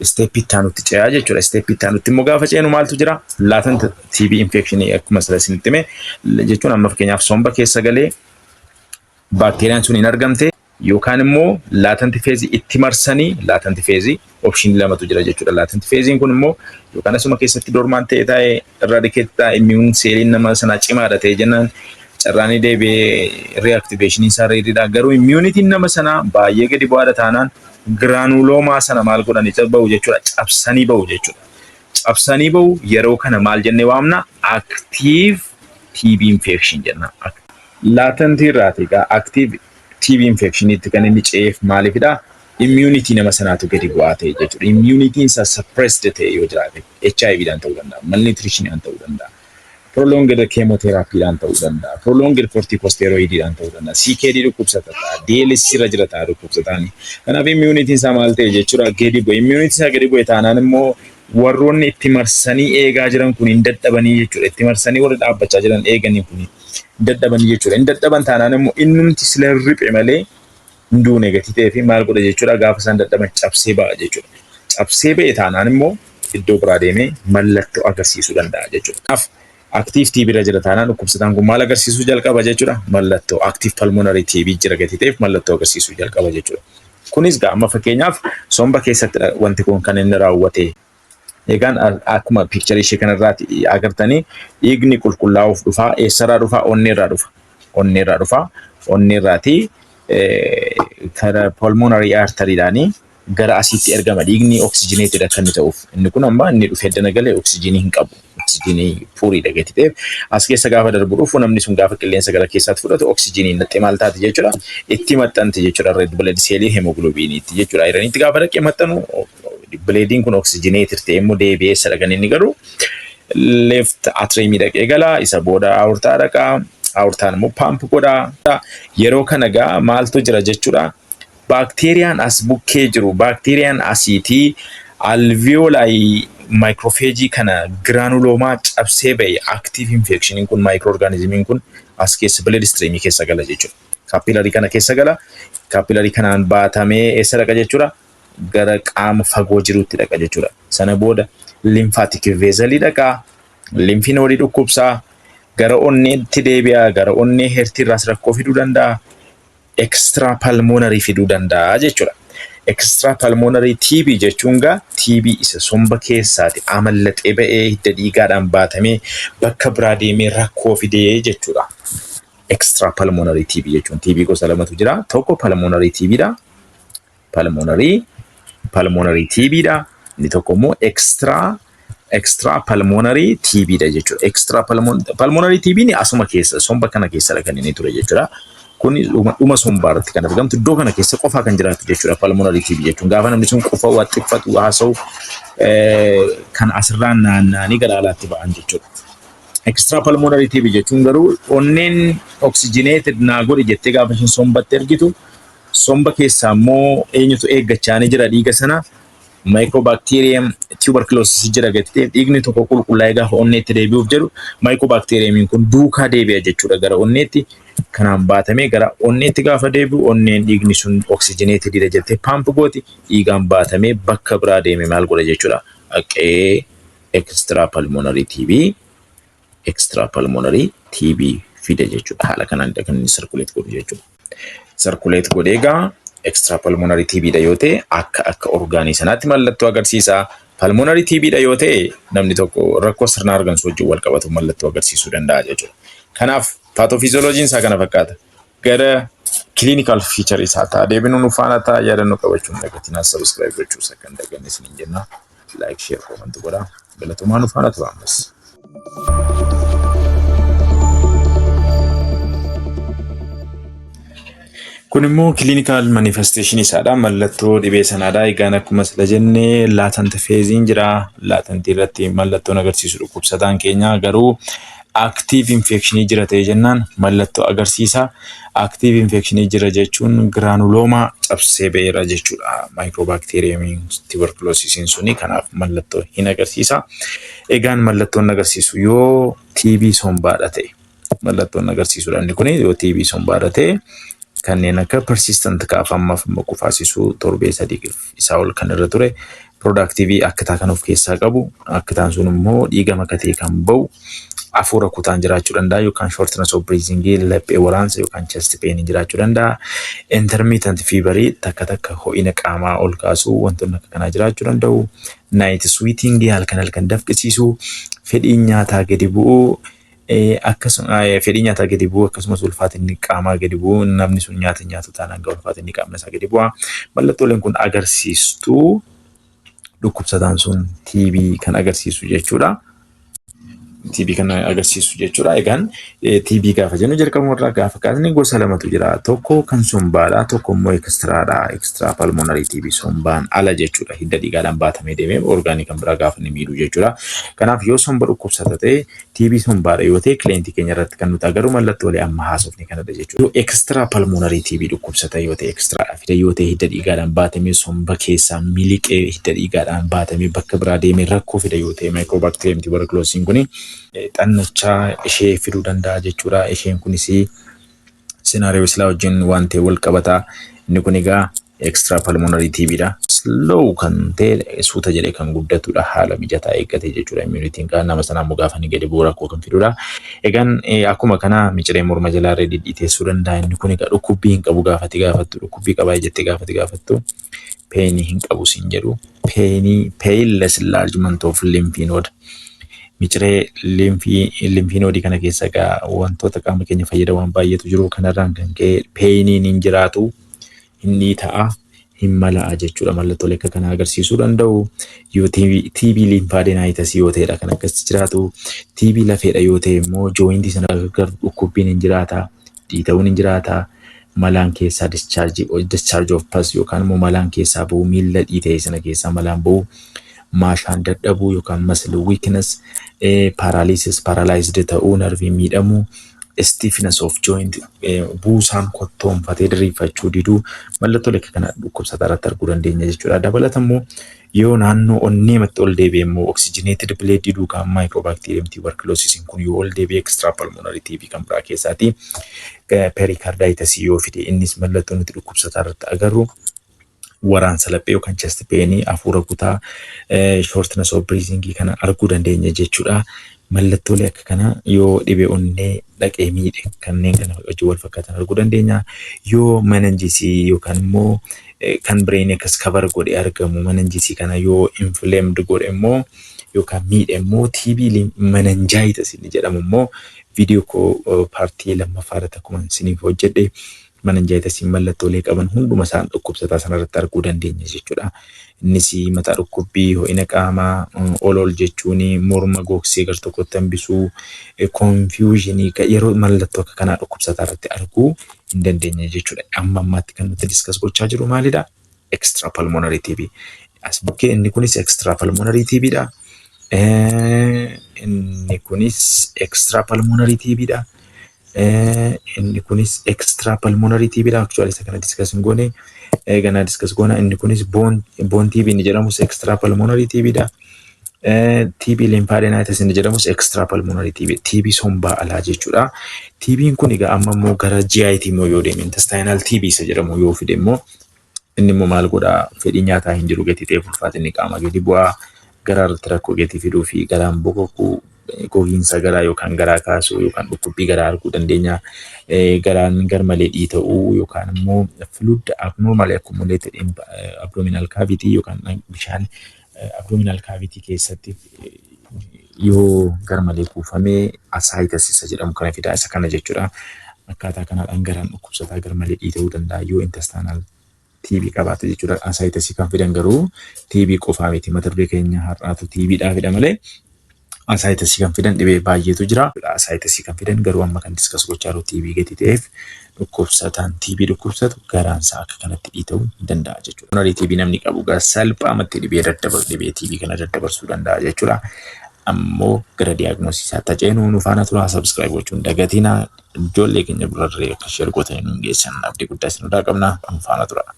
step itti aanutti ce'aa jechuudha. Step itti aanutti immoo gaafa ceenu maaltu jira latent TB infection akkuma isinitti hime jechuun amma fakkeenyaaf somba keessa galee baakteeriyaan sun hin argamte yookaan immoo latent phase itti marsanii latent phase option lamatu jira jechuudha. Latent phase kun immoo yookaan asuma keessatti dormaan ta'ee eradicate ta'e immune seeliin nama sana cimaadha ta'e jennaan carraanii deebi'ee reactivation isaa reediidha. Garuu immunitiin nama sana baay'ee gadi bu'aadha taanaan giraanuloomaa sana maal godhanii bahu jechuudha. Cabsanii bahu jechuudha. Cabsanii bahu yeroo kana maal jennee waamna active TB infection jenna. Latent irraati egaa active TB infection itti kan inni ce'eef maaliifidha? Immunity nama sanaatu gadi bu'aa ta'e jechuudha. Immunitiin isaa suppressed ta'e yoo jiraate HIV dhaan ta'uu danda'a, malnutrition dhaan ta'uu danda'a. Prolonged chemotherapy dhaan ta'uu danda'a. Prolonged corticosteroid dhaan ta'uu danda'a. CKD dhukkubsataa, DLS irra jiraata dhukkubsataani. Kanaaf immunitiin isaa maal ta'e jechuudha gadi bu'e. Immunitiin isaa gadi bu'e taanaan immoo warroonni itti marsanii eegaa jiran kun hin dadhabanii jechuudha. Itti marsanii warri dhaabbachaa jiran eeganii kun dadhaban jechuudha. Inni dadhaban taanaan immoo innumti sila riphee malee hunduu negatitee fi maal godha jechuudha gaafa isaan dadhaban cabsee ba'a jechuudha. Cabsee ba'e taanaan immoo iddoo biraa deemee mallattoo agarsiisuu danda'a jechuudha. Active TB irra jira taanaan dhukkubsataan kun maal agarsiisuu jalqaba jechuudha. Mallattoo active pulmonary TB jira gatiteef mallattoo agarsiisuu jalqaba jechuudha. Kunis amma fakkeenyaaf somba keessatti wanti kun kan inni raawwate. Egaan akkuma picture ishee kanarraati agartanii dhiigni qulqullaa'uuf dhufaa eessarraa dhufaa onneerraa dhufa. Onneerraa dhufaa onneerraati karaa pulmonary arteryidhaanii gara asitti ergama dhiigni oksijineetid akka inni ta'uuf. Inni kun amma inni dhufee dana galee oksijiinii hin qabu. Oksijiinii puuriidha gatiteef as keessa gaafa darbu dhufu namni sun gaafa qilleensa gara keessaatti fudhatu oksijiinii naqxee maal taati jechuudha. Itti maxxanti jechuudha red blood cell hemoglobiniitti jechuudha. Ayiraniitti gaafa dhaqee maxxanu bileediin kun oksijineetir ta'e immoo deebi'ee sadhagan inni garuu left atriumii dhaqee gala isa booda aortaa dhaqaa. Aortaan immoo pump godhaa. Yeroo kana gaa maaltu jira jechuudha. Bakteeriyaan as bukkee jiru bakteeriyaan asiitii alveoli microphage kana granuloma cabsee ba'e active infection kun microorganismiin kun as keessa blood stream keessa gala jechuudha. Capillary kana keessa gala. Capillary kanaan baatamee eessa dhaqa jechuudha. Gara qaama fagoo jirutti dhaqa jechuudha. Sana booda lymphatic vessel dhaqa. Lymph node dhukkubsaa. Gara onneetti deebi'a. Gara onnee hertiirraas rakkoo fiduu danda'a. Extra pulmonary fiduu danda'a jechuudha. Extra pulmonary TB jechuun gaa TB isa somba keessaati amallaxee ba'ee hidda dhiigaadhaan baatamee bakka biraa deemee rakkoo fidee jechuudha. Extra pulmonary TB jechuun TB gosa lamatu jira. Tokko pulmonary TB dha. Pulmonary TB dha. Inni tokko immoo extra pulmonary TB dha jechuudha. Extra pulmonary TB ni asuma keessa somba kana keessa kan inni ture jechuudha. Kun dhuma sombaarratti kan argamtu iddoo kana keessa qofaa kan jiraatu jechuudha. Pulmonary TB jechuun gaafa namni sun qofa waxxiffatu haasa'u kan asirraan naanna'anii gara alaatti ba'an jechuudha. Extra pulmonary TB jechuun garuu onneen oksijineeted naa godhi jettee gaafa isheen sombatti ergitu somba keessaa immoo eenyutu eeggachaanii jira dhiiga sana Mycobacterium tuberculosis jira gatitee dhiigni tokko qulqullaa'ee gaafa onneetti deebi'uuf jedhu Mycobacteriumiin kun duukaa deebi'a jechuudha gara onneetti. Kanaan baatamee gara onneetti gaafa deebi'u onneen dhiigni sun oksijineeted dha jettee pump gooti dhiigaan baatamee bakka biraa deemee maal godha jechuudha. Haqee extra pulmonary TB fide jechuudha. Haala kanaan kan inni circulate godhu jechuudha. Circulate godhee gaa extra pulmonary TB dha yoo ta'e akka orgaanii sanaatti mallattoo agarsiisa. Pulmonary TB dha yoo ta'e namni tokko rakkoo sirna hargansuu wajjin wal qabatu mallattoo agarsiisuu danda'a jechuudha. Kanaaf pathophysiologiin isaa kana fakkaata. Gara clinical feature isaa ta'a deebinuun ufaana ta'a yaadannoo qabachuun dagatinaa subscribe gochuus akka hin daganne isiniin jenna. Like, share, comment godhaa. Galatumaan ufaana tura ammas. Kun immoo clinical manifestation isaadha. Mallattoo dhibee sanaadha. Egaan akkuma sila jennee latent phasein jira. Latent irratti mallattoon agarsiisu dhukkubsataan keenya garuu active infection jira ta'e jennaan mallattoo agarsiisa. Active infection jira jechuun granuloma cabsee ba'eera jechuudha. Mycobacterium tuberculosis suni kanaaf mallattoo hin agarsiisa. Egaan mallattoon agarsiisu yoo TB sombaadha ta'e mallattoon agarsiisudha. Inni kun yoo TB sombaadha ta'e kanneen akka persistent kaafammaaf qufaasisuu torbee sadii isaa ol kan irra ture productive akkataa kan of keessaa qabu akkataan sun immoo dhiiga makatee kan ba'u afuura kutaan jiraachuu danda'a yookaan shortness of breathing laphee waraansa yookaan chest pain jiraachuu danda'a. Intermittent fever takka ho'ina qaamaa ol kaasuu wantoonni akka kanaa jiraachuu danda'u. Night sweating halkan dafqisiisuu fedhiin nyaataa gadi bu'uu akkasuma fedhii nyaataa gadi bu'uu akkasumas ulfaatinni qaamaa gadi bu'uu namni sun nyaatu taanaan ga'u ulfaatinni qaamni isaa gadi bu'a. Mallattooleen kun agarsiistuu dhukkubsataan sun TB kan agarsiisu jechuudha. TB kan agarsiisu jechuudha. Egaan TB gaafa jennu jalqabumarraa gaafa kaasne gosa lamatu jira. Tokko kan sombaadha, tokko immoo ekstiraadha. Extra pulmonary TB sombaan ala jechuudha. Hidda dhiigaadhaan baatamee deemee orgaanii kan biraa gaafa inni miidhu jechuudha. Kanaaf yoo somba dhukkubsata ta'e TB sombaadha yoo ta'e kileentii keenya irratti kan nuti agarru mallattoolee amma haasofne kanadha jechuudha. Extra pulmonary TB dhukkubsata yoo ta'e ekstiraadha fide yoo ta'e hidda dhiigaadhaan baatamee somba keessaa miliqee hidda dhiigaadhaan baatamee bakka biraa deemee rakkoo fida yoo ta'e Mycobacterium tuberculosis kuni xannachaa ishee fiduu danda'a jechuudha. Isheen kunis scenaariyoo silaa wajjin waan ta'e wal qabataa. Inni kun egaa extra pulmonary TB dha. Slow kan ta'e suuta jedhee kan guddatudha. Haala mijataa eeggatee jechuudha. Immunitiin kan nama sanaa immoo gaafa ni gadi bu'u rakkoo kan fidudha. Egaan akkuma kana miciree morma jalaa irra dhidhiiteessuu danda'a. Inni kun egaa dhukkubbii hin qabu gaafati gaafattu. Dhukkubbii qabaa jettee gaafati gaafattu. Peenii hin qabu siin jedhu. Painless enlargement of lymph node. Miciree lymph node kana keessa egaa wantoota qaama keenya fayyada waan baay'eetu jiru. Kanarraan kan ka'e peeniin hin jiraatu. Inni ta'a hin mala'a jechuudha. Mallattoolee akka kana agarsiisuu danda'u. Yoo TB lymphadenaitis yoo ta'edha kan akkas jiraatu. TB lafeedha yoo ta'e immoo jointii sana gargar dhukkubbiin hin jiraata. Dhiita'uun hin jiraata. Malaan keessaa discharge of pus yookaan immoo malaan keessaa bahu miila dhiita'e sana keessaa malaan bahu. Maashaan dadhabuu yookaan muscle weakness, paralyzed ta'uu, narvii miidhamuu. Stiffness of joint, buusaan kottoonfatee diriirfachuu diduu mallattoolee akka kana dhukkubsataa irratti arguu dandeenya jechuudha. Dabalatammoo yoo naannoo onneematti ol deebi'e immoo oxygenated blood diduu kan microbacterium tuberculosis kun yoo ol deebi'e extra pulmonary TB kan biraa keessaati. Pericarditis yoo fide innis mallattoo nuti dhukkubsataa irratti agarru waraansa laphee yookaan chest pain, hafuura kutaa, shortness of breathing kana arguu dandeenya jechuudha. Mallattoolee akka kana yoo dhibee onnee dhaqee miidhe kanneen kana wajjin wal fakkaatan arguu dandeenya. Yoo meningisii yookaan immoo kan bireen akkas cover godhee argamu meningisii kana yoo inflamed godhe immoo yookaan miidhe immoo TB meningitis inni jedhamu immoo viidiyoo koo paartii lammaffaa irratti akkuma isiniif hojjedhe meningitis mallattoolee qaban hunduma isaan dhukkubsataa sanarratti arguu dandeenya jechuudha. Innis mataa dhukkubbii, ho'ina qaamaa, ol jechuun morma gogsee gar tokkotti hambisuu, confusionii yeroo mallattoo akka kanaa dhukkubsataa irratti arguu hin dandeenya jechuudha. Amma ammaatti kan nuti discuss gochaa jiru maalidha? Extra pulmonary TB. As bukkee inni kunis extra pulmonary TB dha. Inni kunis extra pulmonary TB dha. Inni kunis extra pulmonary TB dha. Actually isa kana discuss hin goone. Gana discuss goona. Inni kunis bone TB inni jedhamus extra pulmonary TB dha. TB lymphadenaitis inni jedhamus extra pulmonary TB. TB sombaa alaa jechuudha. TB'n kun egaa amma immoo gara GIT immoo yoo deeme intestinal TB isa jedhamu yoo fide immoo inni immoo maal godhaa fedhii nyaataa hin jiru gatii ta'e ulfaatinni qaama gadi bu'aa garaa irratti rakkoo gatii fiduu fi garaan boqoquu gogiinsa garaa yookaan garaa kaasuu yookaan dhukkubbii garaa arguu dandeenya. Garaan garmalee dhiita'uu yookaan immoo fluid abnormally accumulated in abdominal cavity yookaan bishaan abdominal cavity keessatti yoo garmalee kuufamee ascites isa jedhamu kana fidaa isa kana jechuudha. Akkaataa kanaadhaan garaan dhukkubsataa garmalee dhiita'uu danda'a yoo intestinal TB qabaate jechuudha. Ascites kan fidan garuu TB qofaa miti. Mata duree keenya har'aatu TB dhaa fida malee ascites kan fidan dhibee baay'eetu jira. Ascites kan fidan garuu amma kan discuss gochaa jiru TB gati ta'eef dhukkubsataan TB dhukkubsatu garaansaa akka kanatti dhiita'uu hin danda'a jechuudha. Pulmonary TB namni qabu gaa salphaamatti dhibee TB kana daddabarsuu danda'a jechuudha. Ammoo gara diagnoosisaatti ceenu nu faana turaa subscribe gochuun dagatina ijoollee keenya birarree akka share gootanii nu geessan abdii guddaa isinirraa qabna. Nu faana turaa.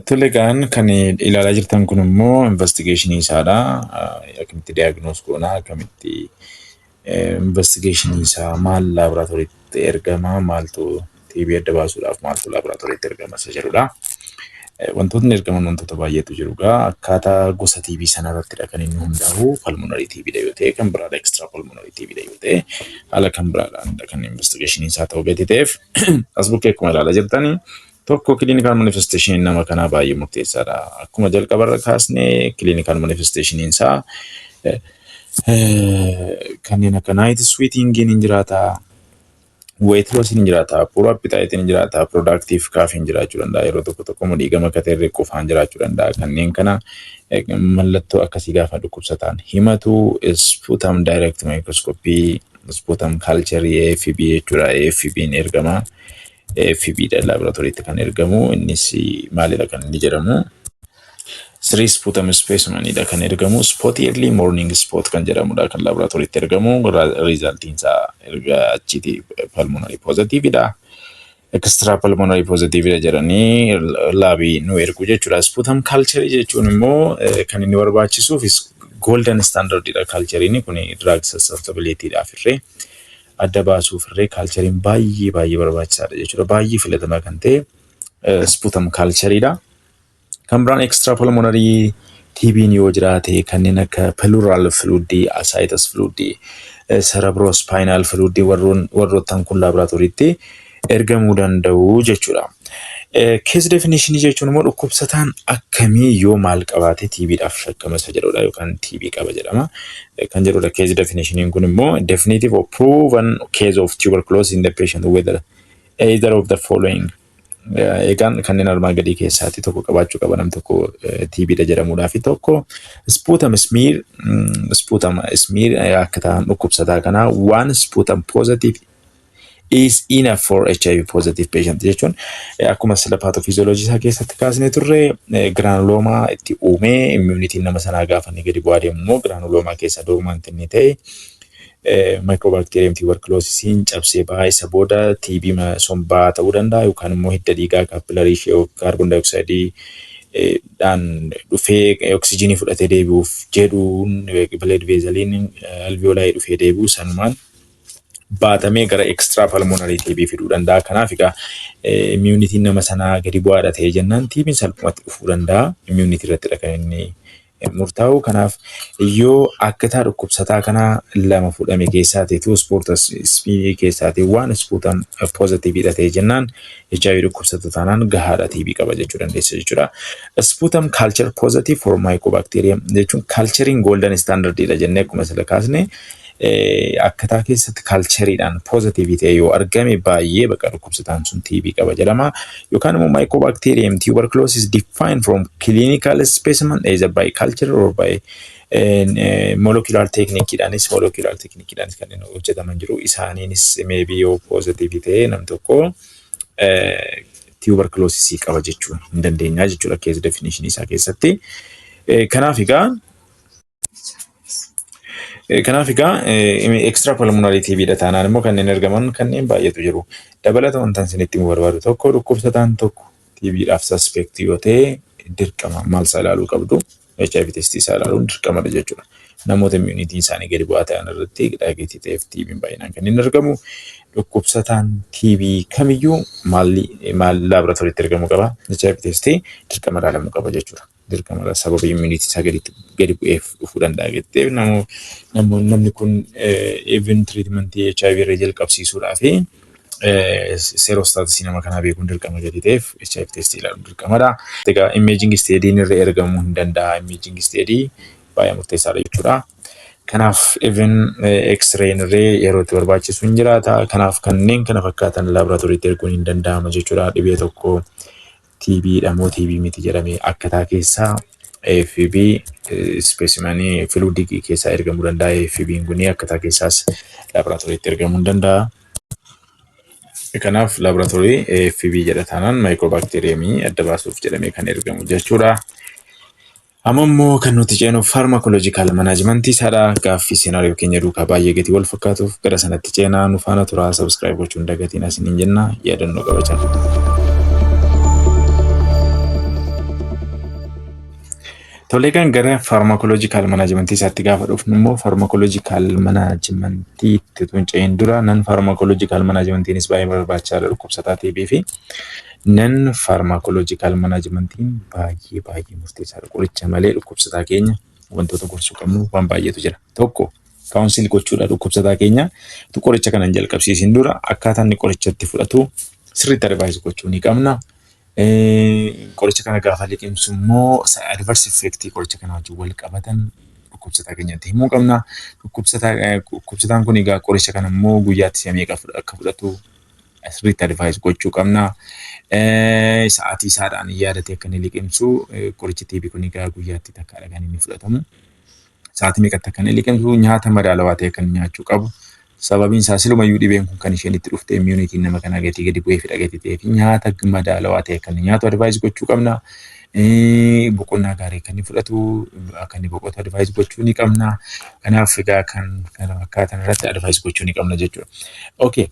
Tulegaan kan ilaalaa jirtan kun immoo investigationii isaadha. Akkamitti diagnose goona, akkamitti investigationii isaa maal laabiraatooriitti ergama, maaltu TB adda baasuudhaaf maaltu laabiraatooriitti ergama isa jedhudha. Wantootni ergaman wantoota baay'eetu jiru gaa akkaataa gosa TB sanarrattidha kan inni hundaa'u. Pulmonary TB dha yoo ta'e kan biraadha extra pulmonary TB dha yoo ta'e haala kan biraadhaan kan investigationii isaa ta'uu gati ta'eef as bukkee akkuma ilaalaa jirtanii tokko clinical manifestation nama kanaa baay'ee murteessaadha. Akkuma jalqabarra kaasnee clinical manifestation isaa kanneen akka night sweating hin jiraata, weight loss hin jiraata, poor appetite hin jiraata, productive cough hin jiraachuu danda'a. Yeroo tokko tokko dhiigama kateerree qofaan jiraachuu danda'a. Kanneen kana mallattoo akkasii gaafa dhukkubsataan himatu sputum direct microscopy, sputum culture AFB jechuudha. AFB'n ergama. AFB dha laabiraatooriitti kan ergamu. Innis maalidha kan inni jedhamu? Three sputum specimen dha kan ergamu. Spot early morning spot kan jedhamudha kan laabiraatooriitti ergamu. Resultiin isaa erga achiiti pulmonary positive dha. extra pulmonary positive jedhanii laabii nu ergu jechuudha. Sputum culture jechuun immoo kan inni barbaachisuuf golden standard dha culturein kun drug susceptibility dhaaf irree adda baasuuf irree culturein baay'ee barbaachisaadha jechuudha. Baay'ee filatamaa kan ta'e sputum culture dha. Kan biraan extra pulmonary TB yoo jiraate kanneen akka pleural fluid, ascites fluid, cerebrospinal fluid warroottan kun laabiraatooriitti ergamuu danda'u jechuudha. Case definition jechuun immoo dhukkubsataan akkamii yoo maal qabaate TB-dhaaf shakkama isa jedhudha yookaan TB qaba jedhama. Kan jedhudha case definition kun immoo definitive or proven case of tuberculosis in the patient whether either of the following egaan kanneen armaan gadii keessaatti tokko qabaachuu qaba nam tokko TB dha jedhamuudhaa fi tokko sputum smear akka ta'an dhukkubsataa kanaa one sputum positive is enough for HIV positive patient jechuun akkuma sila pathophysiology isaa keessatti kaasnee turre granuloma itti uumee immunity nama sanaa gaafa inni gadi bu'aa deemu immoo granuloma keessa dormant inni ta'e Mycobacterium tuberculosis cabsee bahaa isa booda TB sombaa ta'uu danda'a yookaan immoo hidda dhiigaa capillary ishee carbon dioxide dhaan dhufee oksijiinii fudhatee deebi'uuf jedhuun blood vesseliin alveoli dhufee deebi'u sanumaan baatamee gara extra pulmonary TB fiduu danda'a. Kanaaf egaa immunity nama sanaa gadi bu'aadha ta'ee jennaan TB salphumatti dhufuu danda'a. Immunity irratti kan inni murtaa'u. Kanaaf yoo akka dhukkubsataa kana lama fudhame keessaatii tu sportas keessaatii waan sputum positive dha ta'ee jennaan HIV dhukkubsataa taanaan gahaadha TB qaba jechuu dandeessa jechuudha. Sputum culture positive for mycobacterium jechuun culturein golden standard dha jennee akkuma sila kaasne akkataa keessatti cultureidhaan positive ta'e yoo argame baay'ee bakka dhukkubsataan sun TB qaba jedhama. Yookaan immoo Mycobacterium tuberculosis defined from clinical specimen either by culture or by molecular technique daanis kanneen hojjetaman jiru. Isaaniinis maybe yoo positive ta'e nam tokko tuberculosis qaba jechuu hin dandeenya jechuudha case definition isaa keessatti. Kanaaf egaa extra pulmonary TB dha taanaan immoo kanneen ergaman kanneen baay'eetu jiru. Dabalata wantan isinitti barbaadu tokko dhukkubsataan tokko TB-dhaaf suspect yoo ta'e dirqama maal isaa ilaaluu qabdu HIV test isaa ilaaluun dirqamadha jechuudha. Namoota immunity isaanii gadi bu'aa ta'an irratti diagnostic ta'eef TB baay'inaan kanneen argamu. Dhukkubsataan TB kamiyyuu maal laabiraatooriitti ergamuu qaba? HIV test dirqama ilaalamuu qaba jechuudha. Dirqama sababa immunity isaa gadi bu'eef dhufuu danda'a jettee namni kun even treatment HIV irra jalqabsiisuudhaa fi serostatusii nama kanaa beekuun dirqama gadi ta'eef HIV test ilaaluun dirqamadha. Egaa imaging study'n irra ergamuu hin danda'a. Imaging study baay'ee murteessaadha jechuudha. Kanaaf even X-ray'n irra yeroo itti barbaachisu hin jiraata. Kanaaf kanneen kana fakkaatan laabiraatooriitti erguun hin danda'ama jechuudha. Dhibee tokko TB dha moo TB miti jedhamee akkataa keessaa FB specimanii fluid keessaa ergamuu danda'a. FB'n kun akkataa keessaas laabiraatooriitti ergamuu danda'a. Kanaaf laabiraatoorii FB jedha taanaan Mycobacterium adda baasuuf jedhamee kan ergamu jechuudha. Amma immoo kan nuti ceenu pharmacological management isaadha. Gaaffii seenaariyoo keenya duukaa baay'ee gatii wal fakkaatuuf gara sanatti ceenaa nu faana turaa subscribe gochuun dagatiin asiniin jenna yaadannoo qabachaa. Tolee kan gara pharmacological management isaatti gaafa dhufnu immoo pharmacological management itti tunceen dura nan pharmacological managementiinis baay'ee barbaachisaadha dhukkubsataa TB fi nan pharmacological managementiin baay'ee murteessaadha. Qoricha malee dhukkubsataa keenya wantoota gorsuu qabnu waan baay'eetu jira. Tokko kaawunsil gochuudha dhukkubsataa keenya qoricha kanan jalqabsiisin dura akkaataa inni qorichatti fudhatu sirriitti advice gochuu ni qabna. Qoricha kana gaafa liqimsu immoo adverse effect qoricha kana wajjin wal qabatan dhukkubsataa keenyatti himuu qabna. Dhukkubsataan kun egaa qoricha kana immoo guyyaatti si'a meeqa akka fudhatu sirriitti advice gochuu qabna. Sa'aatii isaadhaan yaadatee akka inni liqimsu qorichi TB kun egaa guyyaatti takkaadha kan inni fudhatamu. Sa'aatii meeqatti akka inni liqimsu nyaata madaalawaa ta'e kan nyaachuu qabu. Sababiin isaa silumayyuu dhibeen kun kan isheen itti dhufte immunitiin nama kanaa gadi bu'ee fi dhagati ta'ee fi nyaata madaalawaa ta'e kan nyaatu advaayis gochuu qabna. Boqonnaa gaarii kan inni fudhatu akka inni boqotu advaayis gochuu ni qabna. Kanaaf egaa kan kana fakkaatan irratti advaayis gochuu ni qabna jechuudha. Okay.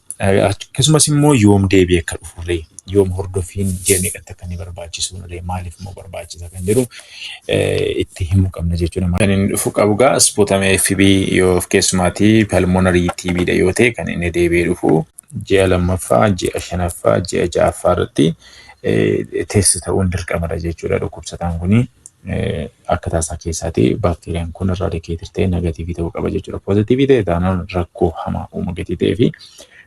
Akkasumas immoo yoom deebi'ee akka dhufurree yoom hordoffiin deemee akka inni barbaachisu maaliif immoo barbaachisa kan jedhu itti himuu qabna jechuudha. Kan inni dhufu qabu gaa spootamee FB yoo of keessumaatii pulmonary TB dha yoo ta'e kan inni deebi'ee dhufu ji'a lammaffaa, ji'a shanaffaa, ji'a ja'affaa irratti teessi ta'uun dirqamadha jechuudha. Dhukkubsataan kuni akka taasaa keessaati baakteeriyaan kun eradikeetir ta'e negatiivii ta'uu qaba jechuudha. Poozitiivii ta'e taanaan rakkoo hamaa uuma gatii ta'ee fi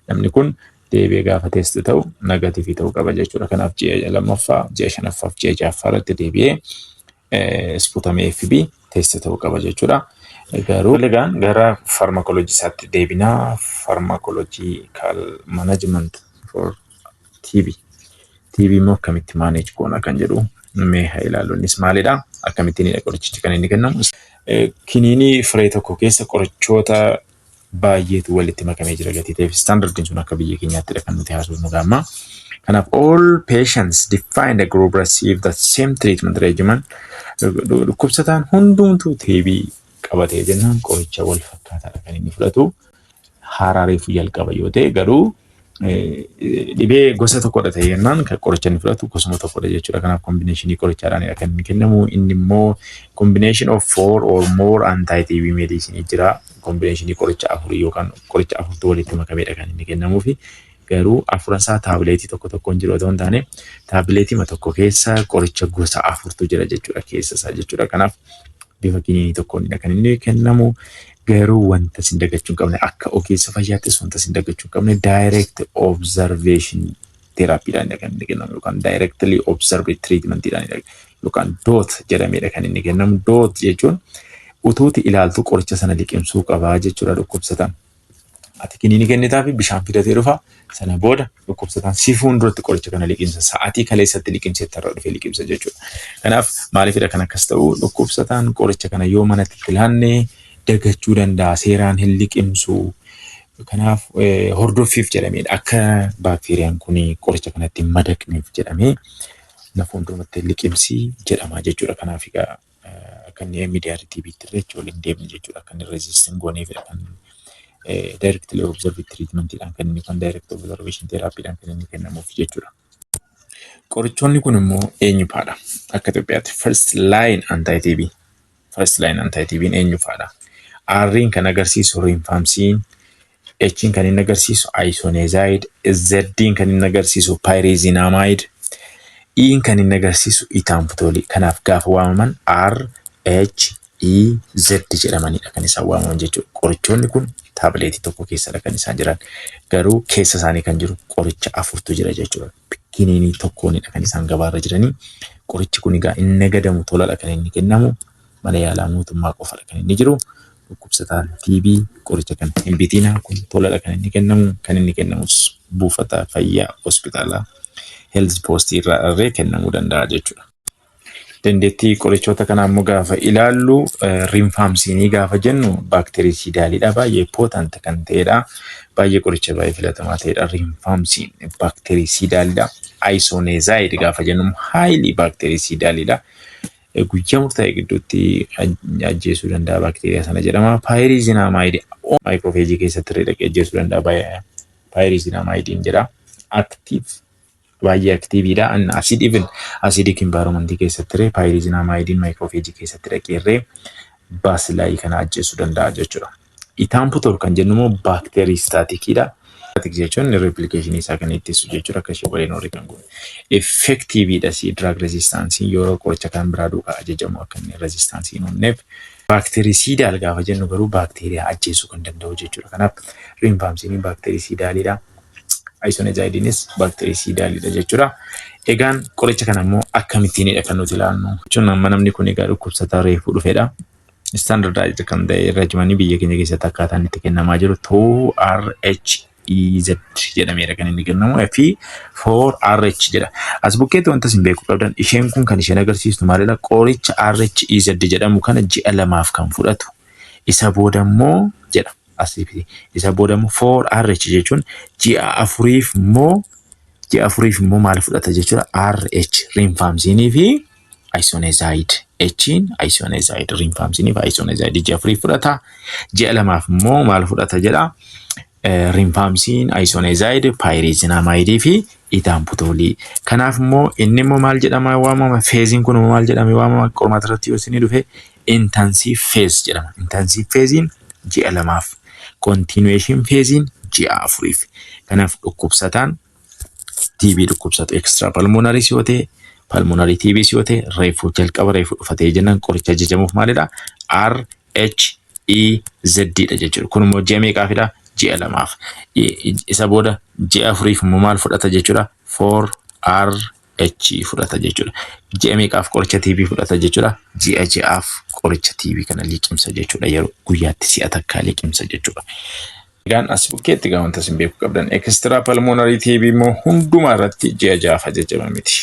namni kun deebi'ee gaafa teessi ta'u negatiivii ta'uu qaba jechuudha. Kanaaf ji'a lammaffaa, ji'a shanaffaa fi ji'a ja'affaa irratti deebi'ee spootamee FB teessi ta'uu qaba jechuudha. Garuu egaan gara farmakolojiisaatti deebinaa farmakolojiikal management for TB. TB immoo akkamitti manage goona kan jedhu mee haa ilaallu. Innis maalidha? Akkamittiinidha qorichichi kan inni kennamu? Kiniinii firee tokko keessa qorichoota baay'eetu walitti makamee jira gatii ta'eef standardiin sun akka biyya keenyaattidha kan nuti haasofnu gaamma. Kanaaf all patients defined a group receive the same treatment regimen. Dhukkubsataan hundumtuu TB qabatee jennaan qoricha wal fakkaataadha kan inni fudhatu. Haraariif jalqaba yoo ta'e garuu dhibee gosa tokkodha ta'e jennaan kan qoricha inni fudhatu gosuma tokkodha jechuudha. Kanaaf kombinaashinii qorichaadhaanidha kan inni kennamu. Inni immoo combination of 4 or more anti-TB medicine jira. Kombinaashinii qoricha 4 yookaan qoricha 4tu walitti makameedha kan inni kennamuu fi garuu afuransaa taabileetii tokko tokkoon jiru otoo hin taane taabileetii tokko keessa qoricha gosa 4tu jira jechuudha keessa isaa jechuudha. Kanaaf bifa kiniinii tokkoonidha kan inni kennamu. Garuu wanta sin dagachuu hin qabne akka ogeessa fayyaattis wanta sin dagachuu hin qabne direct observation therapyidhaan kan inni kennamu yookaan directly observed treatmentidhaan yookaan DOT jedhameedha kan inni kennamu. DOT jechuun utuuti ilaaltuu qoricha sana liqimsuu qabaa jechuudha dhukkubsataan. Ati kiniinii kennitaa fi bishaan fidatee dhufa sana booda dhukkubsataan si fuulduratti qoricha kana liqimsa sa'aatii kaleessatti liqimseetti irra dhufee liqimsa jechuudha. Kanaaf maaliifidha kan akkas ta'u dhukkubsataan qoricha kana yoo manatti filaanne dagachuu danda'a seeraan hin liqimsu. Kanaaf hordoffiif jedhameedha akka baakteeriyaan kun qoricha kanatti madaqneef jedhamee na fuulduratti liqimsii jedhama jechuudha. Kanaaf egaa akka inni MDR TB'tti irra waliin deemne jechuudha. Akka inni resistin gooneefidha kan directly observed treatmentidhaan kan inni kan direct observation therapyidhaan kan inni kennamuuf jechuudha. Qorichoonni kun immoo eenyu faadha? Akka Itoophiyaatti first line anti-TB. First line anti-TB'n eenyu faadha? R'n kan agarsiisu rifaamsiin, H'n kan inni agarsiisu isoniazid, Z'n kan inni agarsiisu pyrazinamide, E'n kan inni agarsiisu ethambutol. Kanaaf gaafa waamaman R, H, E, Z jedhamanidha kan isaan waamaman jechuudha. Qorichoonni kun taabileetii tokko keessadha kan isaan jiran. Garuu keessa isaanii kan jiru qoricha 4tu jira jechuudha. Kiniinii tokkoonidha kan isaan gabaarra jiranii. Qorichi kun egaa inni nagadamu toladha kan inni kennamu. Mana yaalaa mootummaa qofadha kan inni jiru. Dhukkubsataan TB qoricha kan hin bitinaa kun toladha kan inni kennamu. Kan inni kennamus buufata fayyaa hospitaala health post irraa kennamuu danda'a jechuudha. Dandeettii qorichoota kanaa immoo gaafa ilaallu rifaamsiinii gaafa jennu baakteeriisiidaalidha. Baay'ee potent kan ta'edha. Baay'ee qoricha baay'ee filatamaa ta'edha. Rifaamsiin baakteeriisiidaalidha. Isoniazid gaafa jennu highly baakteeriisiidaalidha. Guyyaa murtaa'e gidduutti ajjeesuu danda'a baakteeriyaa sana jedhama. Pyrazinamide maayikroofeejii keessatti dhaqee ajjeesuu danda'a. Pyrazinamide'n jedha. Active baay'ee aktiiviidha. Acidic environment keessatti pyrazinamide'n maayikroofeejii keessatti dhaqee baasilaayii kana ajjeesuu danda'a jechuudha. Ethambutol kan jennu immoo baakteeriistaatikidha. Jechuun replication isaa kan ittisu jechuudha akka ishee waliin horii kan goone. Effectividha si drug resistance yeroo qoricha kan biraa duukaa ajajamu akka inni resistance hin uumneef. Baakteeriisiidaal gaafa jennu garuu baakteeriyaa ajjeesuu kan danda'u jechuudha. Kanaaf rifaamsiiniin baakteeriisiidaalidha. Isoniazidnis baakteeriisiidaalidha jechuudha. Egaan qoricha kana immoo akkamittiinidha kan nuti ilaallu. Jechuun amma namni kun egaa dhukkubsataa reefuu dhufedha. Standardized kan ta'e regimen biyya keenya keessatti akkaataan itti kennamaa jiru 2RH jedhameera kan inni kennamu fi 4RH jedha. As bukkeetti wanta isin beekuu qabdan isheen kun kan isheen agarsiistu maalidha? Qoricha RHEZ jedhamu kana ji'a lamaaf kan fudhatu. Isa booda immoo jedha. asii isa booda immoo 4RH jechuun ji'a afuriif immoo maal fudhata jechuudha RH riinfaamsiinii fi isoniazide H'n isoniazide riinfaamsiinii fi isoniazide ji'a afuriif fudhata ji'a lamaaf immoo maal fudhata jedha riinfaamsiin isoniazide pyrizinamide fi itaamputoolii. Kanaaf immoo inni immoo maal jedhama waamama feeziin kun maal jedhama waamama qormaata irratti yoo isin dhufe intensive phase jedhama. Intensive phasein ji'a lamaaf continuation phasein ji'a afuriif. Kanaaf dhukkubsataan TB dhukkubsatu extra pulmonary yoo ta'e pulmonary TB yoo ta'e reefuu jalqaba reefuu dhufatee jennaan qoricha ajajamuuf maalidha RHEZ dha jechuudha. Kun immoo ji'a meeqaafidha? Ji'a lamaaf. Isa booda ji'a afuriif immoo maal fudhata jechuudha 4RH fudhata jechuudha. Ji'a meeqaaf qoricha TB fudhata jechuudha ji'a ja'aaf qoricha TB kana liqimsa jechuudha. Yeroo guyyaatti si'a takka liqimsa jechuudha. Egaan as bukkeetti wanta isin beekuu qabdan extra pulmonary TB immoo hundumaa irratti ji'a ja'aaf ajajama miti.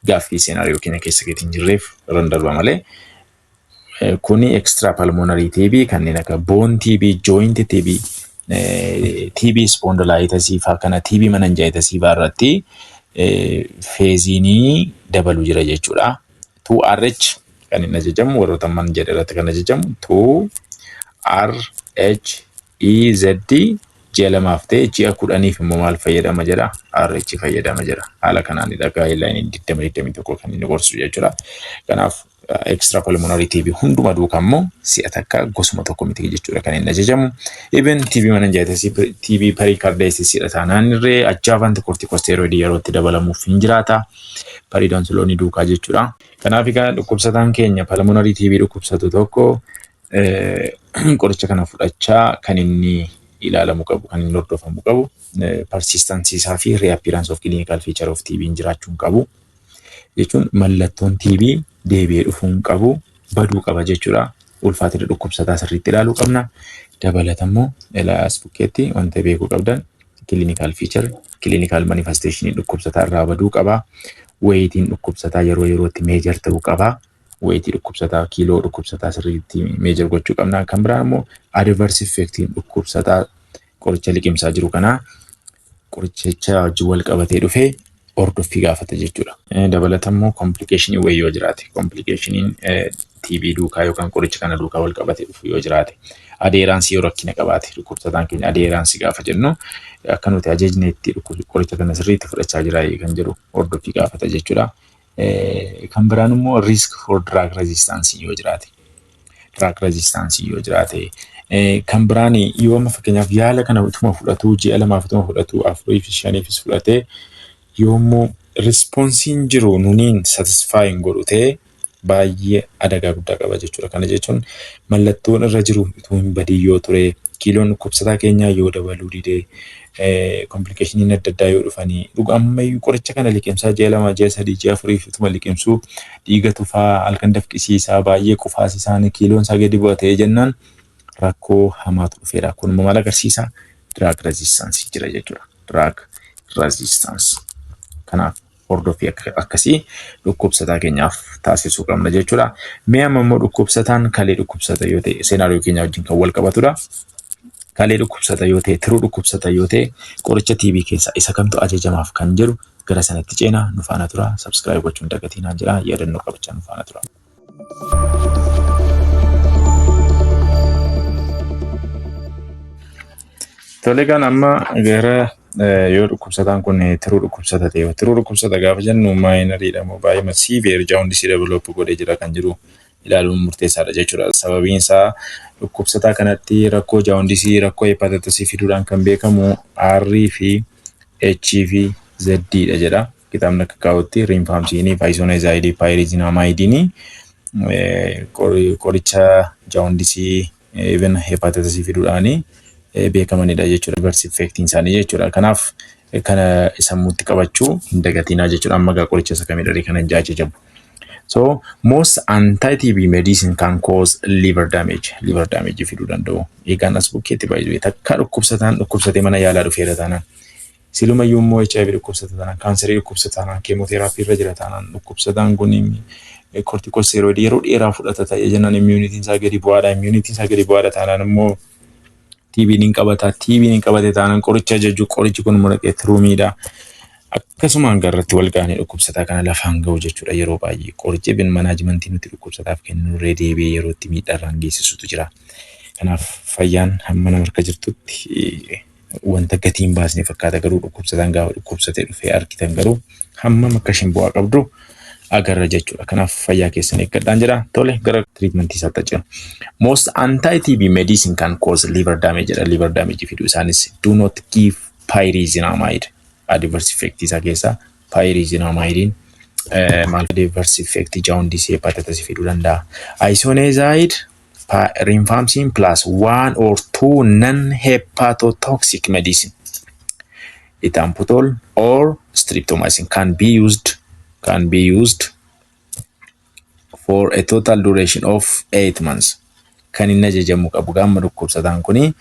Gaaffii seenaariyoo keenya keessa keetiin jirreef randarba malee. Kuni extra pulmonary TB kanneen akka bone TB, joint TB, TB spondylitis faa kana TB meningitis faa irratti feeziinii dabaluu jira jechuudha. 2RH kan inni ajajamu warroota man jedhe irratti kan ajajamu 2RHEZ ji'a lamaaf ta'e ji'a 10f immoo maal fayyadama jedha RH fayyadama jedha. Haala kanaan guideline 2021 kan inni gorsu jechuudha. Kanaaf extra pulmonary TB hunduma duukaa immoo si'a takka gosuma tokko miti jechuudha kan inni ajajamu. Even TB meningitis TB pericarditis taanaan irree adjuvant corticosteroid yerootti dabalamuuf hin jiraata. Periodontiloonni duukaa jechuudha. Kanaaf egaa dhukkubsataan keenya pulmonary TB dhukkubsatu tokko qoricha kana fudhachaa kan inni ilaalamu qabu kan inni hordofamu qabu persistency isaa fi reappearance of clinical feature of TB jiraachuun qabu jechuun mallattoon TB deebi'ee dhufuun qabu baduu qaba jechuudha. Ulfaatina dhukkubsataa sirriitti ilaaluu qabna. Dabalatammoo as bukkeetti wanta beekuu qabdan clinical feature clinical manifestation dhukkubsataa irraa baduu qaba. Weightiin dhukkubsataa yeroo yerootti meejor ta'uu qaba. Weightii dhukkubsataa kiiloo dhukkubsataa sirriitti meejor gochuu qabna. Kan biraan immoo adverse effectiin dhukkubsataa qoricha liqimsaa jiru kana qoricha wajjin wal qabatee dhufee ordoffii gaafata jechuudha. Dabalatammoo complication wayii yoo jiraate complicationin TB duukaa yookaan qoricha kana duukaa wal qabatee dhufu yoo jiraate adheeraansii yoo rakkina qabaate dhukkubsataan keenya adheeraansii gaafa jennu akka nuti ajajneetti qoricha kana sirriitti fudhachaa jira kan jedhu ordoffii gaafata jechuudha. Kan biraan immoo risk for drug resistance yoo jiraate kan biraan yoo fakkeenyaaf yaala kana utuma fudhatu ji'a lamaaf utuma fudhatu afuriif shaniifis fudhatee yoommoo responsiin jiru nuniin satisfying godhu ta'e baay'ee adagaa guddaa qaba jechuudha. Kana jechuun mallattoon irra jiru utuu hin badin yoo ture kiiloon dhukkubsataa keenyaa yoo dabaluu dide complicationin adda addaa yoo dhufanii ammayyuu qoricha kana liqimsaa ji'a lama ji'a sadii ji'a afuriif utuma liqimsuu dhiiga tufaa halkan dafqisiisaa baay'ee qufaasisaan kiiloon isaa gadi bu'a ta'e jennaan rakkoo hamaatu dhufeera. Kun maal agarsiisa? Drug resistance jira jechuudha. Drug resistance. Kanaaf hordoffii akkasii dhukkubsataa keenyaaf taasisuu qabna jechuudha. Mee amma immoo dhukkubsataan kalee dhukkubsata yoo ta'e seenaariyoo keenya wajjin kan wal qabatudha. Kalee dhukkubsata yoo ta'e tiruu dhukkubsata yoo ta'e qoricha TB keessaa isa kamtu ajajamaaf kan jedhu gara sanatti ceenaa nu faana tura. Subscribe gochuun dagatinaa jira. Yaadannoo qabachaa nu faana tura. Tole kan amma gara yoo dhukkubsataan kun tiruu dhukkubsata ta'e tiruu dhukkubsata gaafa jennu maayinariidha moo baay'ee severe jaundice develop godhee jira kan jiru ilaaluun murteessaadha jechuudha. Sababiin isaa dhukkubsataa kanatti rakkoo jaundice rakkoo hepatitis fiduudhaan kan beekamu R fi H fi Z dha jedha. Kitaabni akka kaa'utti riinfaamsiinii fi isoniazide pyrizinamide qoricha jaundice even hepatitis fiduudhaan beekamanidha jechuudha. Adverse effectiin isaanii jechuudha. Kanaaf kana sammuutti qabachuu hin dagatinaa jechuudha. Amma gaa qoricha isa kamidha kana ajajamu. So most anti-TB medicine can cause liver damage. Liver damage fiduu danda'u. Eegaan as bukkeetti baay'ee takka dhukkubsataan dhukkubsatee mana yaalaa dhufeera taanaan. Silumayyuu immoo HIV dhukkubsata taanaan, kaanserii dhukkubsata taanaan, keemooteraappii irra jira taanaan dhukkubsataan kun corticosteroid yeroo dheeraa fudhata ta'ee jennaan immunitiin isaa gadi bu'aadha. Immunitiin isaa gadi bu'aadha taanaan immoo TB'n qabata. TB'n qabate taanaan qoricha ajaju qorichi kun muraqee tiruumiidha. Akkasumaan garratti wal gaanii dhukkubsataa kana lafaan ga'u jechuudha yeroo baay'ee. Qorichi bin manaajimentii nuti dhukkubsataaf kennu irree deebi'ee yeroo itti miidhaarraan geessisutu jira. Kanaaf fayyaan hamma nama harka jirtutti wanta gatiin baasnee fakkaata garuu dhukkubsataan gaafa dhukkubsatee dhufee argitan garuu hammam akka ishiin bu'aa qabdu agarra jechuudha. Kanaaf fayyaa keessan eeggadhaan jira. Tole gara treatmentii isaatti jira. Most anti-TB medicine can cause liver damage. Liver damage fiduu isaanis do not give pyrazinamide. Adverse effect isaa keessaa pyrazinamidein maal adverse effect jaundice hepatitis fiduu danda'a. Isoniazid rifampicin plus 1 or 2 non-hepatotoxic medicine. Ethambutol or streptomycin can be used for a total duration of 8 months. Kan inni ajajamu qabu gaafa dhukkubsataan kuni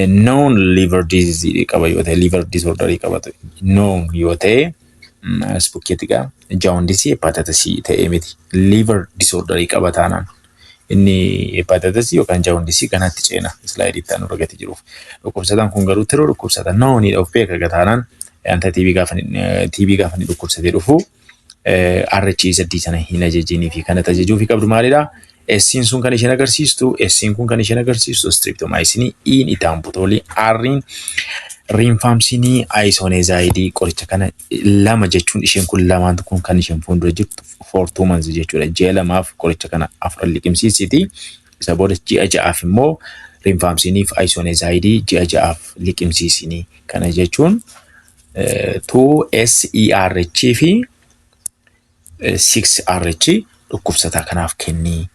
known liver disease qaba yoo ta'e liver disorder qabatu known yoo ta'e spukkeetika jaundice hepatitis ta'e miti liver disorder qaba taanaan inni hepatitis yookaan jaundice kanatti ceena slide itti aanu argate jiruuf dhukkubsataan kun garuu tiroo dhukkubsata known of beeka taanaan anti-TB gaafa ni dhukkubsatee dhufu RHA sana hin ajajinii fi kana tajajuu fi qabdu maalidha? Esiin sun kan isheen agarsiistu, esiin kun kan isheen agarsiistu streptomycin, in ethambutol, R'n rifampicin, isoniazid qoricha kana lama jechuun isheen kun lamaan kun kan isheen fuuldura jirtu for 2 months jechuudha. Ji'a lamaaf qoricha kana afran liqimsiisiti. Isa booda ji'a ja'aaf immoo rifampicin fi isoniazid ji'a ja'aaf liqimsiisini. Kana jechuun 2SERH fi 6RH dhukkubsataa kanaaf kennii.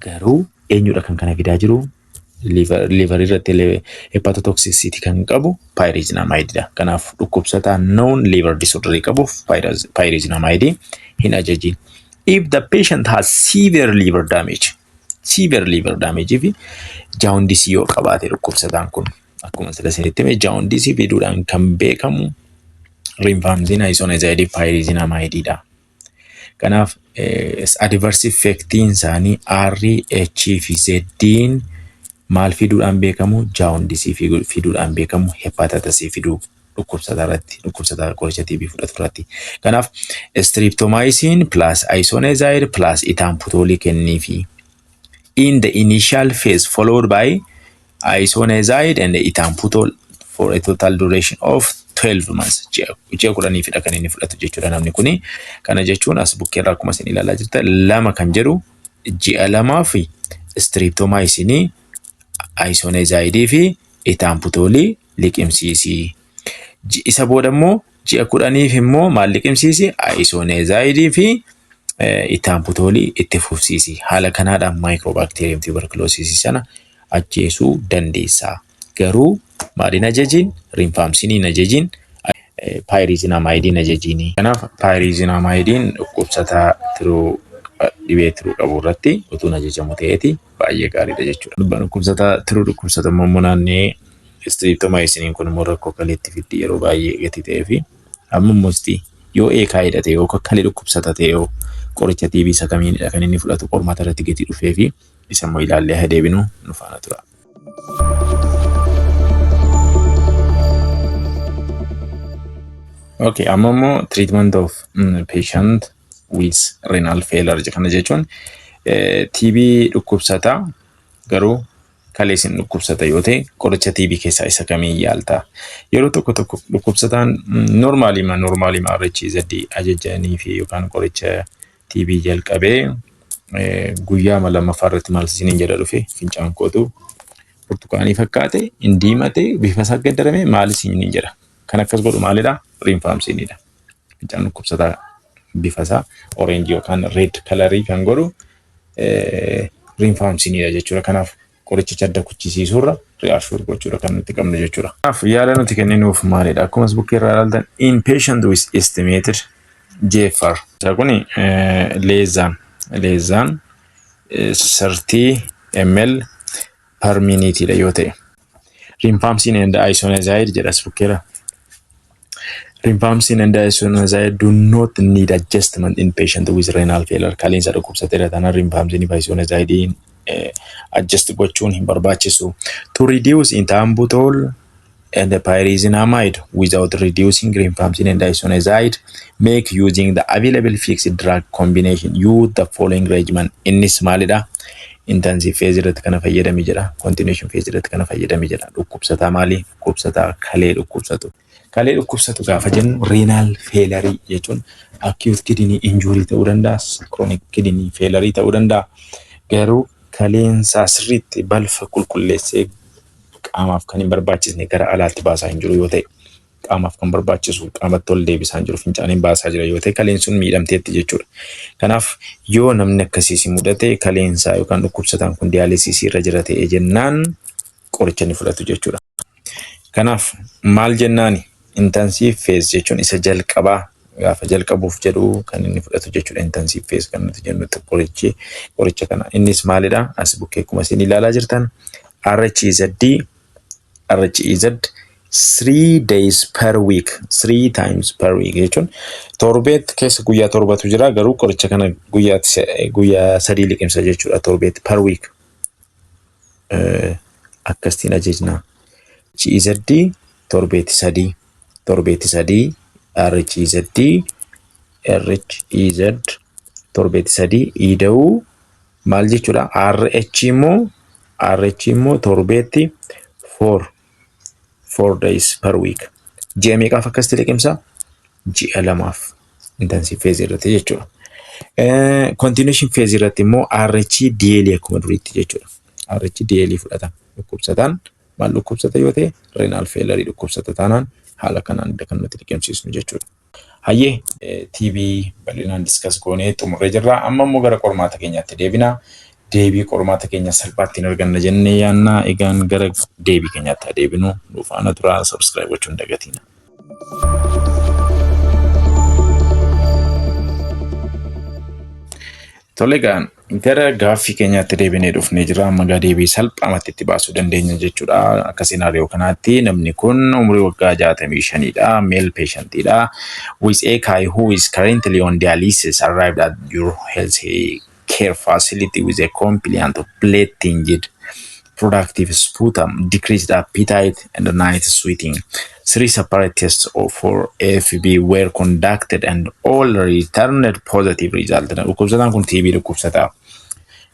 Garuu eenyudha kan kana fidaa jiru? Liver irratti hepatotoxicity kan qabu pyrazinamide. Kanaaf dhukkubsataa known liver disorder qabuuf pyrazinamide hin ajajin. If the patient has severe liver damage fi jaundice yoo qabaate dhukkubsataan kun akkuma sila isinitti hime jaundice fiduudhaan kan beekamu rifampicin, isoniazid, pyrazinamideidha. Kanaaf adverse effectiin isaanii RH fi Z'n maal fiduudhaan beekamu? Jaundice fiduudhaan beekamu, hepatitis fiduu dhukkubsataa irratti, dhukkubsataa qoricha TB fudhatu irratti. Kanaaf streptomycin plus isoniazid plus ethambutol kenniifi. In the initial phase followed by isoniazid and ethambutol for a total duration of 12 months. Ji'a kudhanii fidha kan inni fudhatu jechuudha namni kuni. Kana jechuun as bukkeerraa akkuma isin ilaalaa jirtan lama kan jedhu ji'a lamaa fi streptomycin, isoniazid fi ethambutol liqimsiisi. Isa booda immoo ji'a kudhaniif immoo maal liqimsiisi? Isoniazid fi ethambutol itti fufsiisi. Haala kanaadhaan microbacterium tuberculosis sana ajjeesuu dandeessa. Garuu maaliin ajajin? Rifampicin ajajin, pyrazinamide ajajin. Kanaaf pyrazinamide dhukkubsataa tiruu dhibee tiruu qabu irratti utuu ajajamu ta'eeti baay'ee gaariidha jechuudha. Dhukkubsataa tiruu dhukkubsatamu naannee streptomycin kun immoo rakkoo kaleetti fiddi yeroo baay'ee gati ta'ee fi amma musti yoo eekaa hidhate yoo kakkalee dhukkubsata ta'e yoo qoricha TB isa kamiinidha kan inni fudhatu qormaata irratti gati dhufee fi isa immoo ilaallee hadeebinu nu faana tura. Okay, amma immoo treatment of patient with renal failure kana jechuun TB dhukkubsataa garuu kaleessin dhukkubsata yoo ta'e qoricha TB keessaa isa kamii yaalta? Yeroo tokko dhukkubsataan normaalii RHZ ajajanii fi yookaan qoricha TB jalqabee guyyaa lammaffaa irratti maal isiniin jedha dhufe fincaan kootu burtukaanii fakkaate hin diimate bifa isaa gaddarame maal isiniin jedha. Kan akkas godhu maalidha? Rifampicin. Fincaan dhukkubsataa bifa isaa orange yookaan red colorii kan godhu rifampicin jechuudha. Kanaaf qoricha adda kuchisiisuurra reassuure gochuudha kan nuti qabnu jechuudha. Kanaaf yaada nuti kenninuuf maalidha? Akkuma bukkeerraa ilaaltan in patient with estimated GFR. Isa kuni less than 30 ml per minute yoo ta'e. Rifampicin and isoniazid jedhas bukkeera. Rifampicin and isoniazid do not need adjustment in patient with renal failure. Kaleensa dhukkubsateera taanaan rifampicin fi isoniazid adjust gochuun hin barbaachisu. To reduce ethambutol and the pyrazinamide without reducing rifampicin and isoniazid, make using the available fixed drug combination. Use the following regimen. Innis maalidha? Intensive phase irratti kana fayyadamee jira. Continuation phase irratti kana fayyadamee jira. Dhukkubsataa maali? Dhukkubsataa kalee dhukkubsatu. Kalee dhukkubsatu gaafa jennu renal failure jechuun acute kidney injury ta'uu danda'a, chronic kidney failure ta'uu danda'a. Garuu kaleensaa sirriitti balfa qulqulleessee qaamaaf kan hin barbaachisne gara alaatti baasaa hin jiru yoo ta'e, qaamaaf kan barbaachisu qaamatti ol deebisaa hin jiru, fincaaniin baasaa jira yoo ta'e kaleen sun miidhamteetti jechuudha. Kanaaf yoo namni akkasiisi mudate kaleensaa yookaan dhukkubsataan kun diyaalisisii irra jira ta'e jennaan qoricha ni fudhatu jechuudha. Kanaaf maal jennaani? Intensive phase jechuun isa jalqabaa gaafa jalqabuuf jedhu kan inni fudhatu jechuudha. Intensive phase kan nuti jennutti qoricha kana. Innis maalidha? As bukkee akkuma isin ilaalaa jirtan RHZ 3 days per week, 3 times per week jechuun torbeet keessa guyyaa torbatu jira, garuu qoricha kana guyyaa sadii liqimsa jechuudha. Torbeet per week akkasiin ajajna. RHZ torbeeti sadii RHZ torbeeti sadii ida'uu maal jechuudha? RH immoo torbeetti 4 days per week. Ji'a meeqaaf akkasitti liqimsa? Ji'a lamaaf intensive phase irratti jechuudha. Continuation phase irratti immoo RH daily akkuma duriitti jechuudha. RH daily fudhata. Dhukkubsataan maal dhukkubsata yoo ta'e renal failure dhukkubsata taanaan haala kanaan kan nuti liqimsiisnu jechuudha. Hayyee TB bal'inaan discuss goonee xumurree jirra. Amma immoo gara qormaata keenyaatti deebina. Deebii qormaata keenya salphaatti hin arganna jennee yaanna. Egaan gara deebii keenyaatti deebinu dhufaana turaa subscribe gochuun dagatina. Tole gaan gara gaaffii keenyaatti deebinee dhufnee jira. Amma gaa deebii salphaamatti itti baasuu dandeenya jechuudha. Akka seenaariyoo kanaatti namni kun umurii waggaa 65dha. Male patientidha. With AKI who is currently on dialysis arrived at your health care facility with a complaint of blood-tinged productive sputum, decreased appetite, and night sweating. 3 separate tests for AFB were conducted and all returned positive result. Dhukkubsataan kun TB dhukkubsataa.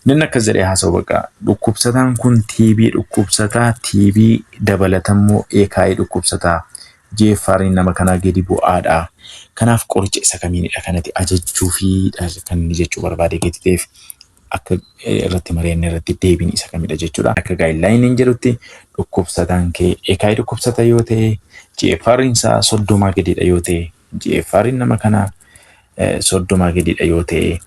Inni akka jedhee haasa'u bakka dhukkubsataan kun TB dhukkubsataa, TB dabalatammoo AKI dhukkubsataa. GFR'n nama kanaa gadi bu'aadha. Kanaaf qoricha isa kamiinidha kanatti ajajjuu fi kan inni jechuu barbaade geetiteef akka irratti mari'annee irratti deebiin isa kamidha jechuudha. Akka guideline jedhutti dhukkubsataan kee AKI dhukkubsata yoo ta'e, GFR'n isaa 30 gadidha yoo ta'e, GFR'n nama kanaa 30 gadidha yoo ta'e,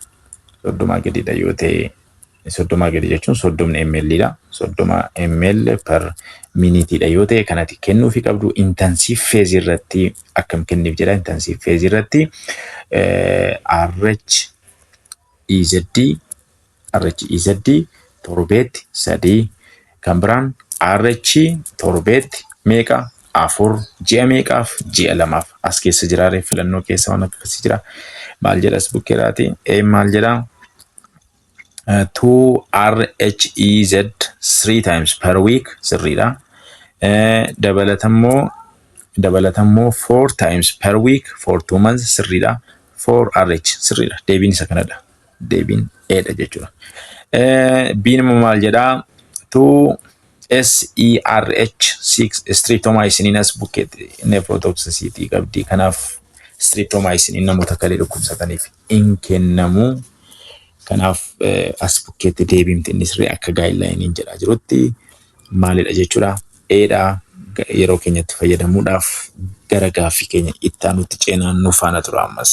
30 gadi jechuun 30 ml'dha. 30 ml per minitiidha yoo ta'e kanatti kennuufi qabdu. Intensive phase irratti akkam kenniif jedha. Intensive phase irratti RHEZ torbeetti 3 kan biraan RH torbeetti meeqa 4 ji'a meeqaaf ji'a lamaaf as keessa jiraare filannoo keessa waan akkasii jira. Maal jedha as bukkeeraati? Maal jedha? 2 RHEZ 3 times per week sirriidha. Dabalatammoo 4 times per week for 2 months sirriidha. 4 RH sirriidha. Deebiin isa kanadha. Deebiin eedha jechuudha. Biin immoo maal jedhaa? 2 SERH 6 streptomycin as bukkeetti nephrotoxicity qabdi. Kanaaf streptomycin namoota kalee dhukkubsataniif hin kennamu. Kanaaf as bukkeetti deebiimti inni sirrii akka guideline jedhaa jirutti maalidha jechuudha. Eedha yeroo keenyatti fayyadamuudhaaf gara gaaffii keenya itti aanutti ceenaan nu faana tura ammas.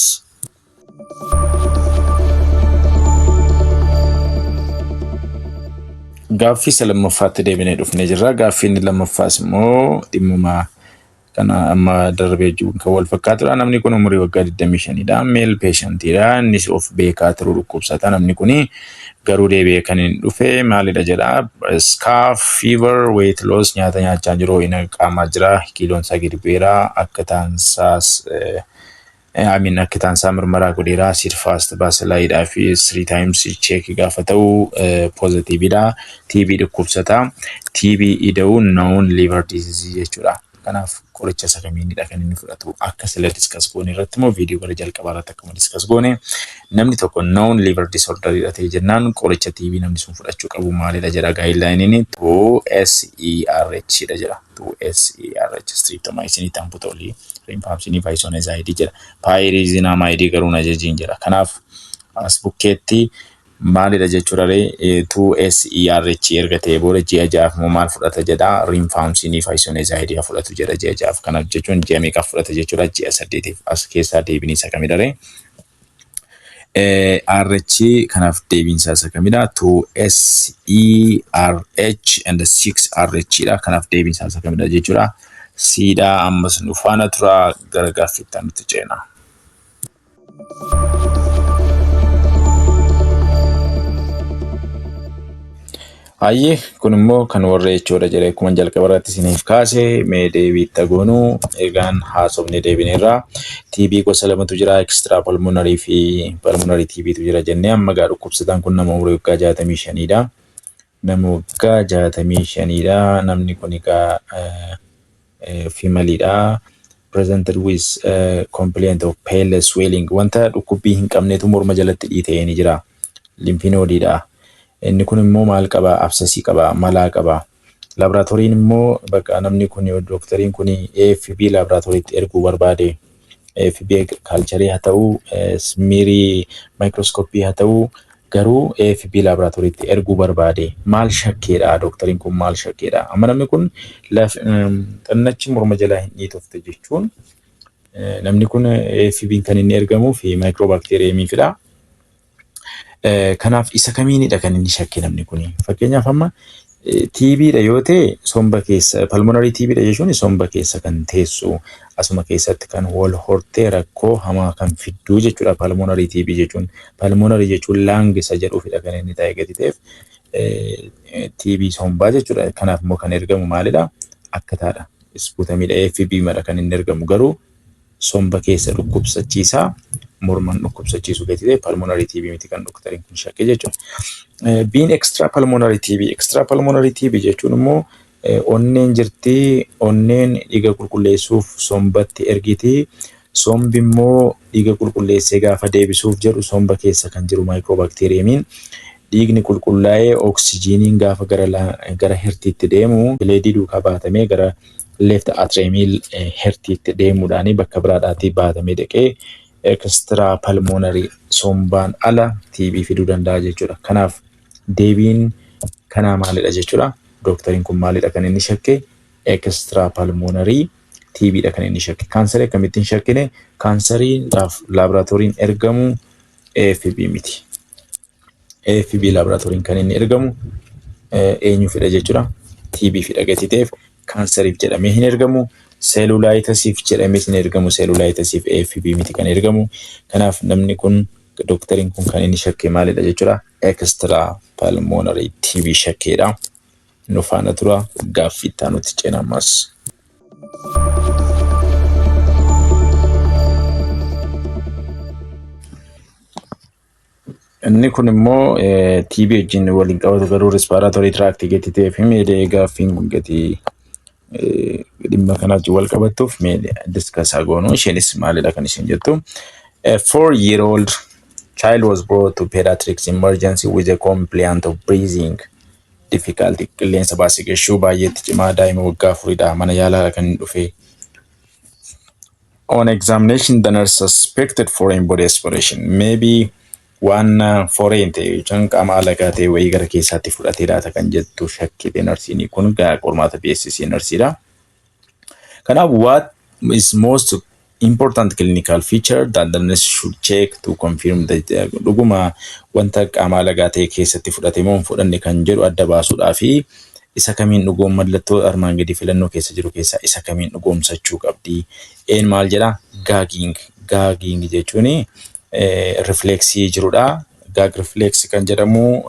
Gaaffii isa lammaffaatti deebinee dhufnee jirra. Gaaffiin lammaffaas immoo dhimmuma kana amma darbee jiru kan wal fakkaatudha. Namni kun umurii waggaa 25dha. Male patientidha. Innis of beekaa turuu dhukkubsata. Namni kun garuu deebi'ee kan hin dhufe maalidha jedha. Scarf, fever, weight loss nyaata nyaachaa jiru. Inni qaamaa jira. Kiiloon isaa gadi bu'eera. Akka taansaas Amin akka isaan isaa mirmaraa godheera acid fast baasilaayidhaa fi 3 times check gaafa ta'u positiividha. TB dhukkubsata. TB ida'uu known liver disease jechuudha. Kanaaf qoricha isa kamiinidha kan inni fudhatu akka sila discuss goone irratti immoo viidiyoo gara jalqabaa irratti akkuma discuss goone namni tokko known liver disorder ta'e jennaan qoricha TB namni sun fudhachuu qabu maalidha jedha guideline-in 2SERH dha jedha 2SERH streptomycin tambutoli rifampicin isoniazid jedha pyrizinamide garuu na jejiin jedha kanaaf as bukkeetti maalidha jechuudha 2SERH erga ta'e booda ji'a ja'aaf moo maal fudhata jedha rifampicin isoniazid fudhatu jedha ji'a ja'aaf kanaaf jechuun ji'a meeqa fudhata jechuudha ji'a 8 as keessaa deebiin isa kamidha RH kanaaf deebiin isa kamidha 2SERH and 6RH dha kanaaf deebiin isa kamidha jechuudha siidha ammas nufaana tura gara gaaffiitti nuti ceena. Hayyee kun immoo kan warra jechuudha jedhee akkuma jalqaba irratti isiniif kaase mee deebiitti goonuu egaan haasofne deebineerra TB gosa lamatu jira extra pulmonary fi pulmonary TB tu jira jennee amma gaa dhukkubsataan kun nama umurii waggaa 65 dha. Nama waggaa 65 dha namni kun egaa female dha presented with complaint of pale swelling wanta dhukkubbii hin qabneetu morma jalatti dhiitee ni jira lymph node dha. Inni kun immoo maal qaba absasii qaba malaa qaba laboratoriin immoo bakka namni kun doktariin kun AFB laboratoriitti erguu barbaade AFB culture haa ta'u smeary microscopy haa ta'u garuu AFB laboratoriitti erguu barbaade maal shakkeedha doktariin kun maal shakkeedha amma namni kun xannachi morma jalaa hin dhiitofte jechuun namni kun AFB kan inni ergamuu fi microbacterium fidha. Kanaaf isa kamiinidha kan inni shakke namni kun fakkeenyaaf amma TB dha yoo ta'e somba keessa pulmonary TB dha jechuun somba keessa kan teessu asuma keessatti kan wal hortee rakkoo hamaa kan fidduu jechuudha pulmonary TB jechuun pulmonary jechuun lung isa jedhuufidha kan inni ta'e gadi ta'eef TB sombaa jechuudha kanaaf immoo kan ergamu maalidha akkataadha isputamidha AFB madha kan inni ergamu garuu somba keessa dhukkubsachiisaa morman dhukkubsachiisu gadi ta'e pulmonary TB miti kan doktariin kun shakke jechuudha. Being extra pulmonary TB jechuun immoo onneen jirti onneen dhiiga qulqulleessuuf sombatti ergiti sombi immoo dhiiga qulqulleessee gaafa deebisuuf jedhu somba keessa kan jiru microbacteriumiin dhiigni qulqullaa'ee oksijiiniin gaafa gara hertiitti deemu bileedii duukaa baatamee gara left atrial hertiitti deemuudhaan bakka biraadhaatii baatamee dhaqee extra pulmonary sombaan ala TB fiduu danda'a jechuudha. Kanaaf deebiin kanaa maalidha jechuudha. Doktariin kun maalidha kan inni shakke extra pulmonary TB dha kan inni shakke. Kaansarii akkamittiin shakkine kaansariidhaaf laaboratoriin ergamu AFB miti. AFB laaboratoriin kan inni ergamu eenyu fidha jechuudha. TB fidha gati ta'eef kaansariif jedhamee hin ergamu. Cellulitis jedhamee hin ergamu cellulitis AFB miti kan ergamu kanaaf namni kun doktariin kun kan inni shakke maalidha jechuudha extra pulmonary TB shakkeedha nufaana tura gaaffiitti nuti ceenamas. Inni kun immoo TB wajjin waliin qabatu garuu respiratory tract gati ta'eef meedee gaaffiin kun gati dhimma kanatti wal qabattuuf mee discuss goonu isheenis maalidha kan isheen jettu a 4-year-old child was brought to pediatrics emergency with a complaint of breathing difficulty qilleensa baasii gashuu baay'eetti cimaa daa'ima waggaa 4dha mana yaalaa kan dhufe on examination the nurse suspected foreign body aspiration maybe one foreign jechuun qaama alagaa ta'e wayii gara keessaatti fudhatee laata kan jettu shakkite narsiin kun qormaata BSc narsiidha. Kanaaf what is most important clinical feature that the nurse should check to confirm that dhuguma wanta qaama alagaa ta'e keessatti fudhatee moo fudhanne kan jedhu adda baasuudhaa fi isa kamiin dhugoom mallattoo armaan gadi filannoo keessa jiru keessa isa kamiin dhugoomsachuu qabdi. Een maal jedha gagging jechuuni refleksii jirudha. Gag reflex kan jedhamu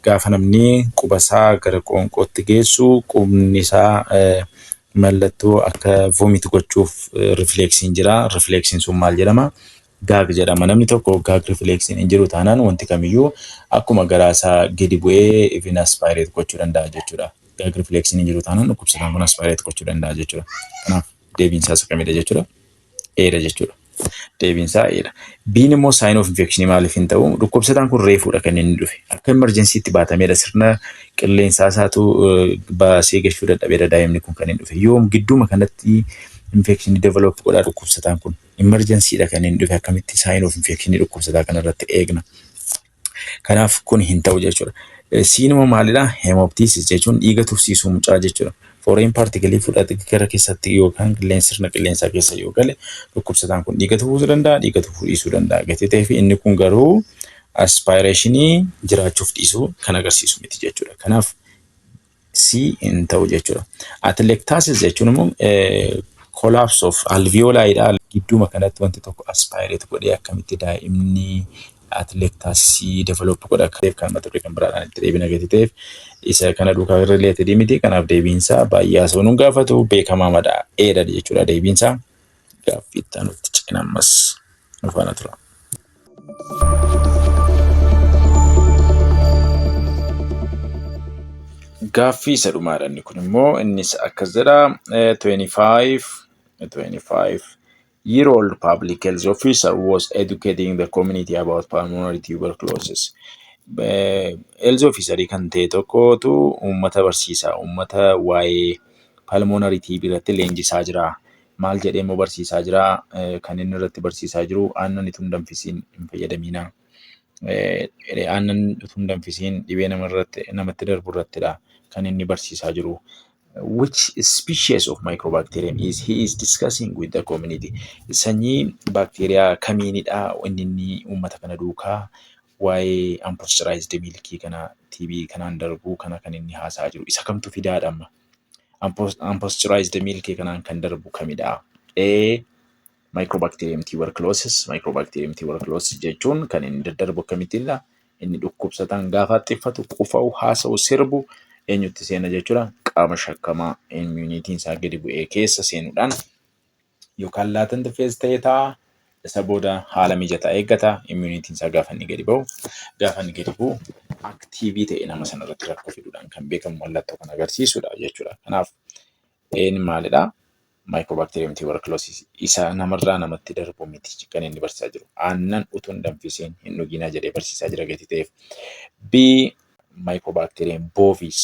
gaafa namni qubasaa gara qoonqootti geessu qubni isaa mallattoo akka vomit gochuuf rifleeksiin jira. Rifleeksiin sun maal jedhama? Gaag jedhama. Namni tokko gaag rifleeksiin hin jiru taanaan wanti kamiyyuu akkuma garaasaa gadi bu'ee even aspirate gochuu danda'a jechuudha. Gaag rifleeksiin hin jiru taanaan dhukkubsataan kun aspirate gochuu danda'a jechuudha. Kanaaf deebiin isaa kamidha jechuudha? Eedha jechuudha. Deebiin isaa eedha. Biin immoo sign of infection maaliif hin ta'u? Dhukkubsataan kun reefuudha kan inni dhufe. Akka emergencytti baatameedha. Sirna qilleensaa isaatu baasee gashuu dadhabeedha daa'imni kun kan inni dhufe. Yoom gidduuma kanatti infection develop godhaa dhukkubsataan kun emergencyidha kan inni dhufe. Akkamitti sign of infection dhukkubsataa kanarratti eegna. Kanaaf kun hin ta'u jechuudha. Siinuma maalidha? Hemoptysis jechuun dhiiga tursiisuu mucaa jechuudha. Foreign particle fudhatee gara keessatti yookaan sirna qilleensaa keessa yoo gale dhukkubsataan kun dhiiga tufuu danda'a, dhiiga tufuu dhiisuu danda'a. Gatii ta'eef inni kun garuu aspirationii jiraachuuf dhiisuu kan agarsiisu miti jechuudha. Kanaaf C hin ta'u jechuudha. Atelectasis jechuun immoo collapse of alveoli gidduuma kanatti wanti tokko aspirate godhee akkamitti daa'imni atelectasis develop godha kan mata duree kan biraadhaan itti deebina gatii ta'eef isa kana duukaa related miti. Kanaaf deebiinsaa baay'ee haasawuun gaafatu beekamaa madaa eedha jechuudha. Deebiinsaa gaaffii itti aanutti cina ammas nu faana tura. Gaaffii isa dhumaadhaan kun immoo innis akkas jedha 25-year-old public health officer was educating the community about pulmonary tuberculosis. Health officer kan ta'e tokkotu uummata barsiisaa, uummata waa'ee pulmonary TB irratti leenjisaa jira. Maal jedhee immoo barsiisaa jira? Kan inni irratti barsiisaa jiru aannan itoo hin danfisiin hin fayyadamina. Aannan itoo hin danfisiin dhibee namatti darbu irrattidha kan inni barsiisaa jiru. Which species of microbacterium is he discussing with the community? Sanyii baakteeriyaa kamiinidha inni uummata kana duukaa waa'ee unpasteurized milk kana TB kanaan darbu kana kan inni haasa'aa jiru. Isa kamtu fidaadha amma? Unpasteurized milk kanaan kan darbu kamidha? Microbacterium tuberculosis. Microbacterium tuberculosis jechuun kan inni daddarbu akkamittidha? Inni dhukkubsataan gaafa xiffatu, qufa'u, haasa'u, sirbu eenyutti seena jechuudha? Qaama shakkamaa immunitiin isaa gadi bu'ee keessa seenuudhaan yookaan latent phase ta'ee ta'a. Isa booda haala mijataa eeggata. Immunitiin isaa gaafa inni gadi bu'u aktiivii ta'e nama sanarratti rakkoo fiduudhaan kan beekamu mallattoo kan agarsiisudha jechuudha. Kanaaf inni maalidha? Microbacterium tuberculosis isa namarraa namatti darbu miti kan inni barsiisaa jiru. Aannan utuu hin danfisiin hin dhuginaa jedhee barsiisaa jira gatii ta'eef. B. Microbacterium bovis.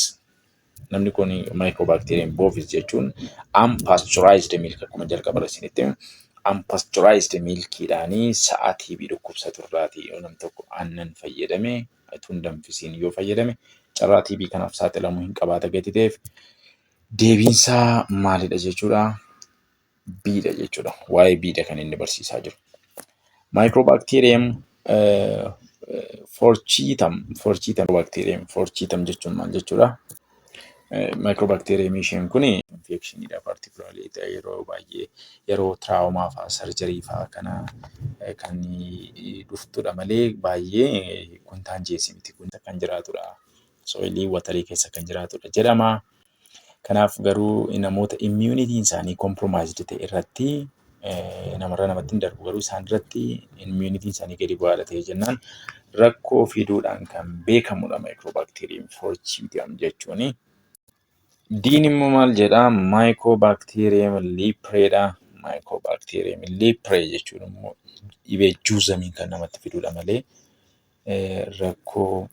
Namni kun Microbacterium bovis jechuun unpasteurized milk akkuma jalqaba isinitti unpasteurized milkiidhaanii sa'a TB dhukkubsatu irraatii yoo namni tokko aannan fayyadame utuu hin danfisiin yoo fayyadame carraa TB kanaaf saaxilamuu hin qabaata gatii ta'eef deebiinsaa maalidha jechuudha? Bidha jechuudha. Waa'ee bidha kan inni barsiisaa jiru. Microbacterium forchitam jechuun maal jechuudha? Microbacterium isheen kun infectionidha particularly yeroo baay'ee yeroo traumaa fa'aa surgery fa'aa kana kan dhuftudha malee baay'ee contagious miti. Kun kan jiraatudha. Soilii watarii keessa kan jiraatudha jedhama. Kanaaf garuu namoota immunitiin isaanii compromised ta'e irratti namarraa namatti hin darbu garuu isaan irratti immunitiin isaanii gadi bu'aadha ta'e jennaan rakkoo fiduudhaan kan beekamudha Microbacterium forchitam jechuuni. Diin immoo maal jedhaa? Mycobacterium lepraedha. Mycobacterium leprae jechuun immoo dhibee juuzamiin kan namatti fidudha malee rakkoo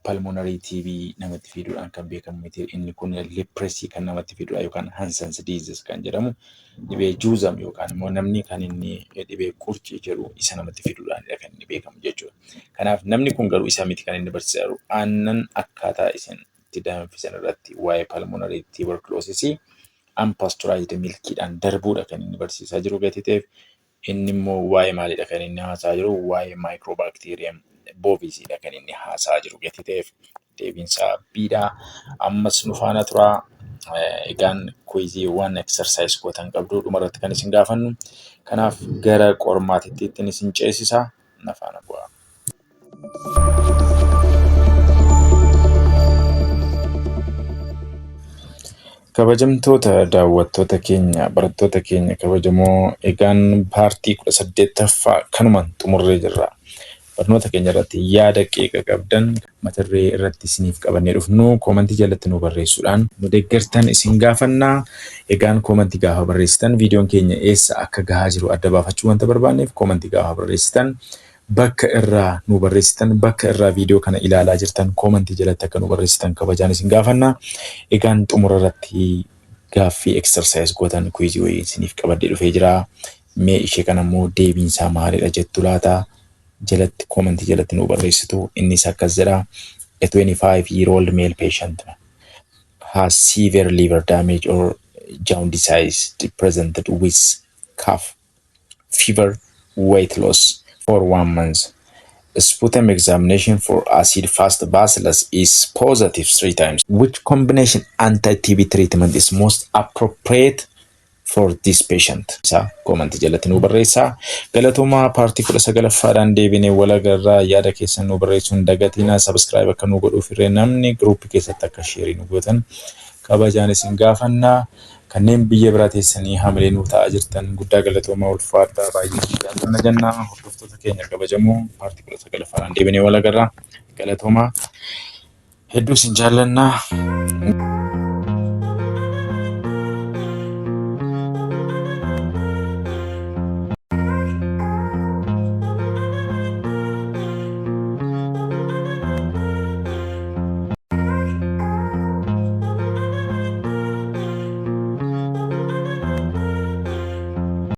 pulmonary TB namatti fiduudhaan kan beekamu miti. Inni kun leprosy kan namatti fidudha yookaan Hansen's disease kan jedhamu dhibee juuzam yookaan immoo namni kan inni dhibee qurcii jedhu isa namatti fiduudhaan kan inni beekamu jechuudha. Kanaaf namni kun garuu isa miti kan inni barsiisaa jiru. Aannan akkaataa isin itti danfisan irratti waa'ee pulmonary tuberculosis unpasteurized milkiidhaan darbuudha kan inni barsiisaa jiru gatii ta'eef inni immoo waa'ee maalidha kan inni haasaa jiru? Waa'ee Microbacterium bovisidha kan inni haasaa jiru gatii ta'eef deebiinsaa Bidha. Ammas nu faana tura. Egaan kuiziiwwan exercise gootan qabdu dhumarratti kan isin gaafannu. Kanaaf gara qormaatitti isin ceesisa. Na faana bu'aa. Kabajamtoota daawwattoota keenya barattoota keenya kabajamoo egaan paartii 18ffaa kanumaan xumurree jirra. Barnoota keenya irratti yaada qeeqa qabdan mata duree irratti isiniif qabannee dhufnu koomentii jalatti nu barreessuudhaan nu deeggartan isin gaafannaa. Egaan koomentii gaafa barreessitan viidiyoon keenya eessa akka gahaa jiru adda baafachuu wanta barbaanneef koomentii gaafa barreessitan bakka irraa nu barreessitan bakka irraa viidiyoo kana ilaalaa jirtan koomentii jalatti akka nu barreessitan kabajaan isin gaafannaa. Egaan xumura irratti gaaffii exercise gootan kuizii wayii isiniif qabadhee dhufee jira. Mee ishee kanammoo deebiin isaa maalidha jettu laata? Jalatti koomentii jalatti nu barreessitu. Innis akkas jedha. A 25-year-old male patient has severe liver damage or jaundice presented with cough, fever, weight loss for 1 month. Sputum examination for acid fast bacillus is positive 3 times. Which combination anti-TB treatment is most appropriate for this patient? Koomentii jalatti nu barreessaa. Galatooma paartii 19ffaadhaan deebinee wal agarraa. Yaada keessan nu barreessuun dagatinaa. Subscribe akka nu godhuuf irree namni group keessatti akka share nu gootan kabajaan isin gaafannaa. Kanneen biyya biraa teessanii hamilee nu ta'aa jirtan guddaa galatooma ulfaadhaa baay'ee jaalladha jennaa. Hordoftoota keenya kabajamoo paartii 19ffaadhaan deebinee wal agarraa. Galatooma hedduu isin jaallannaa.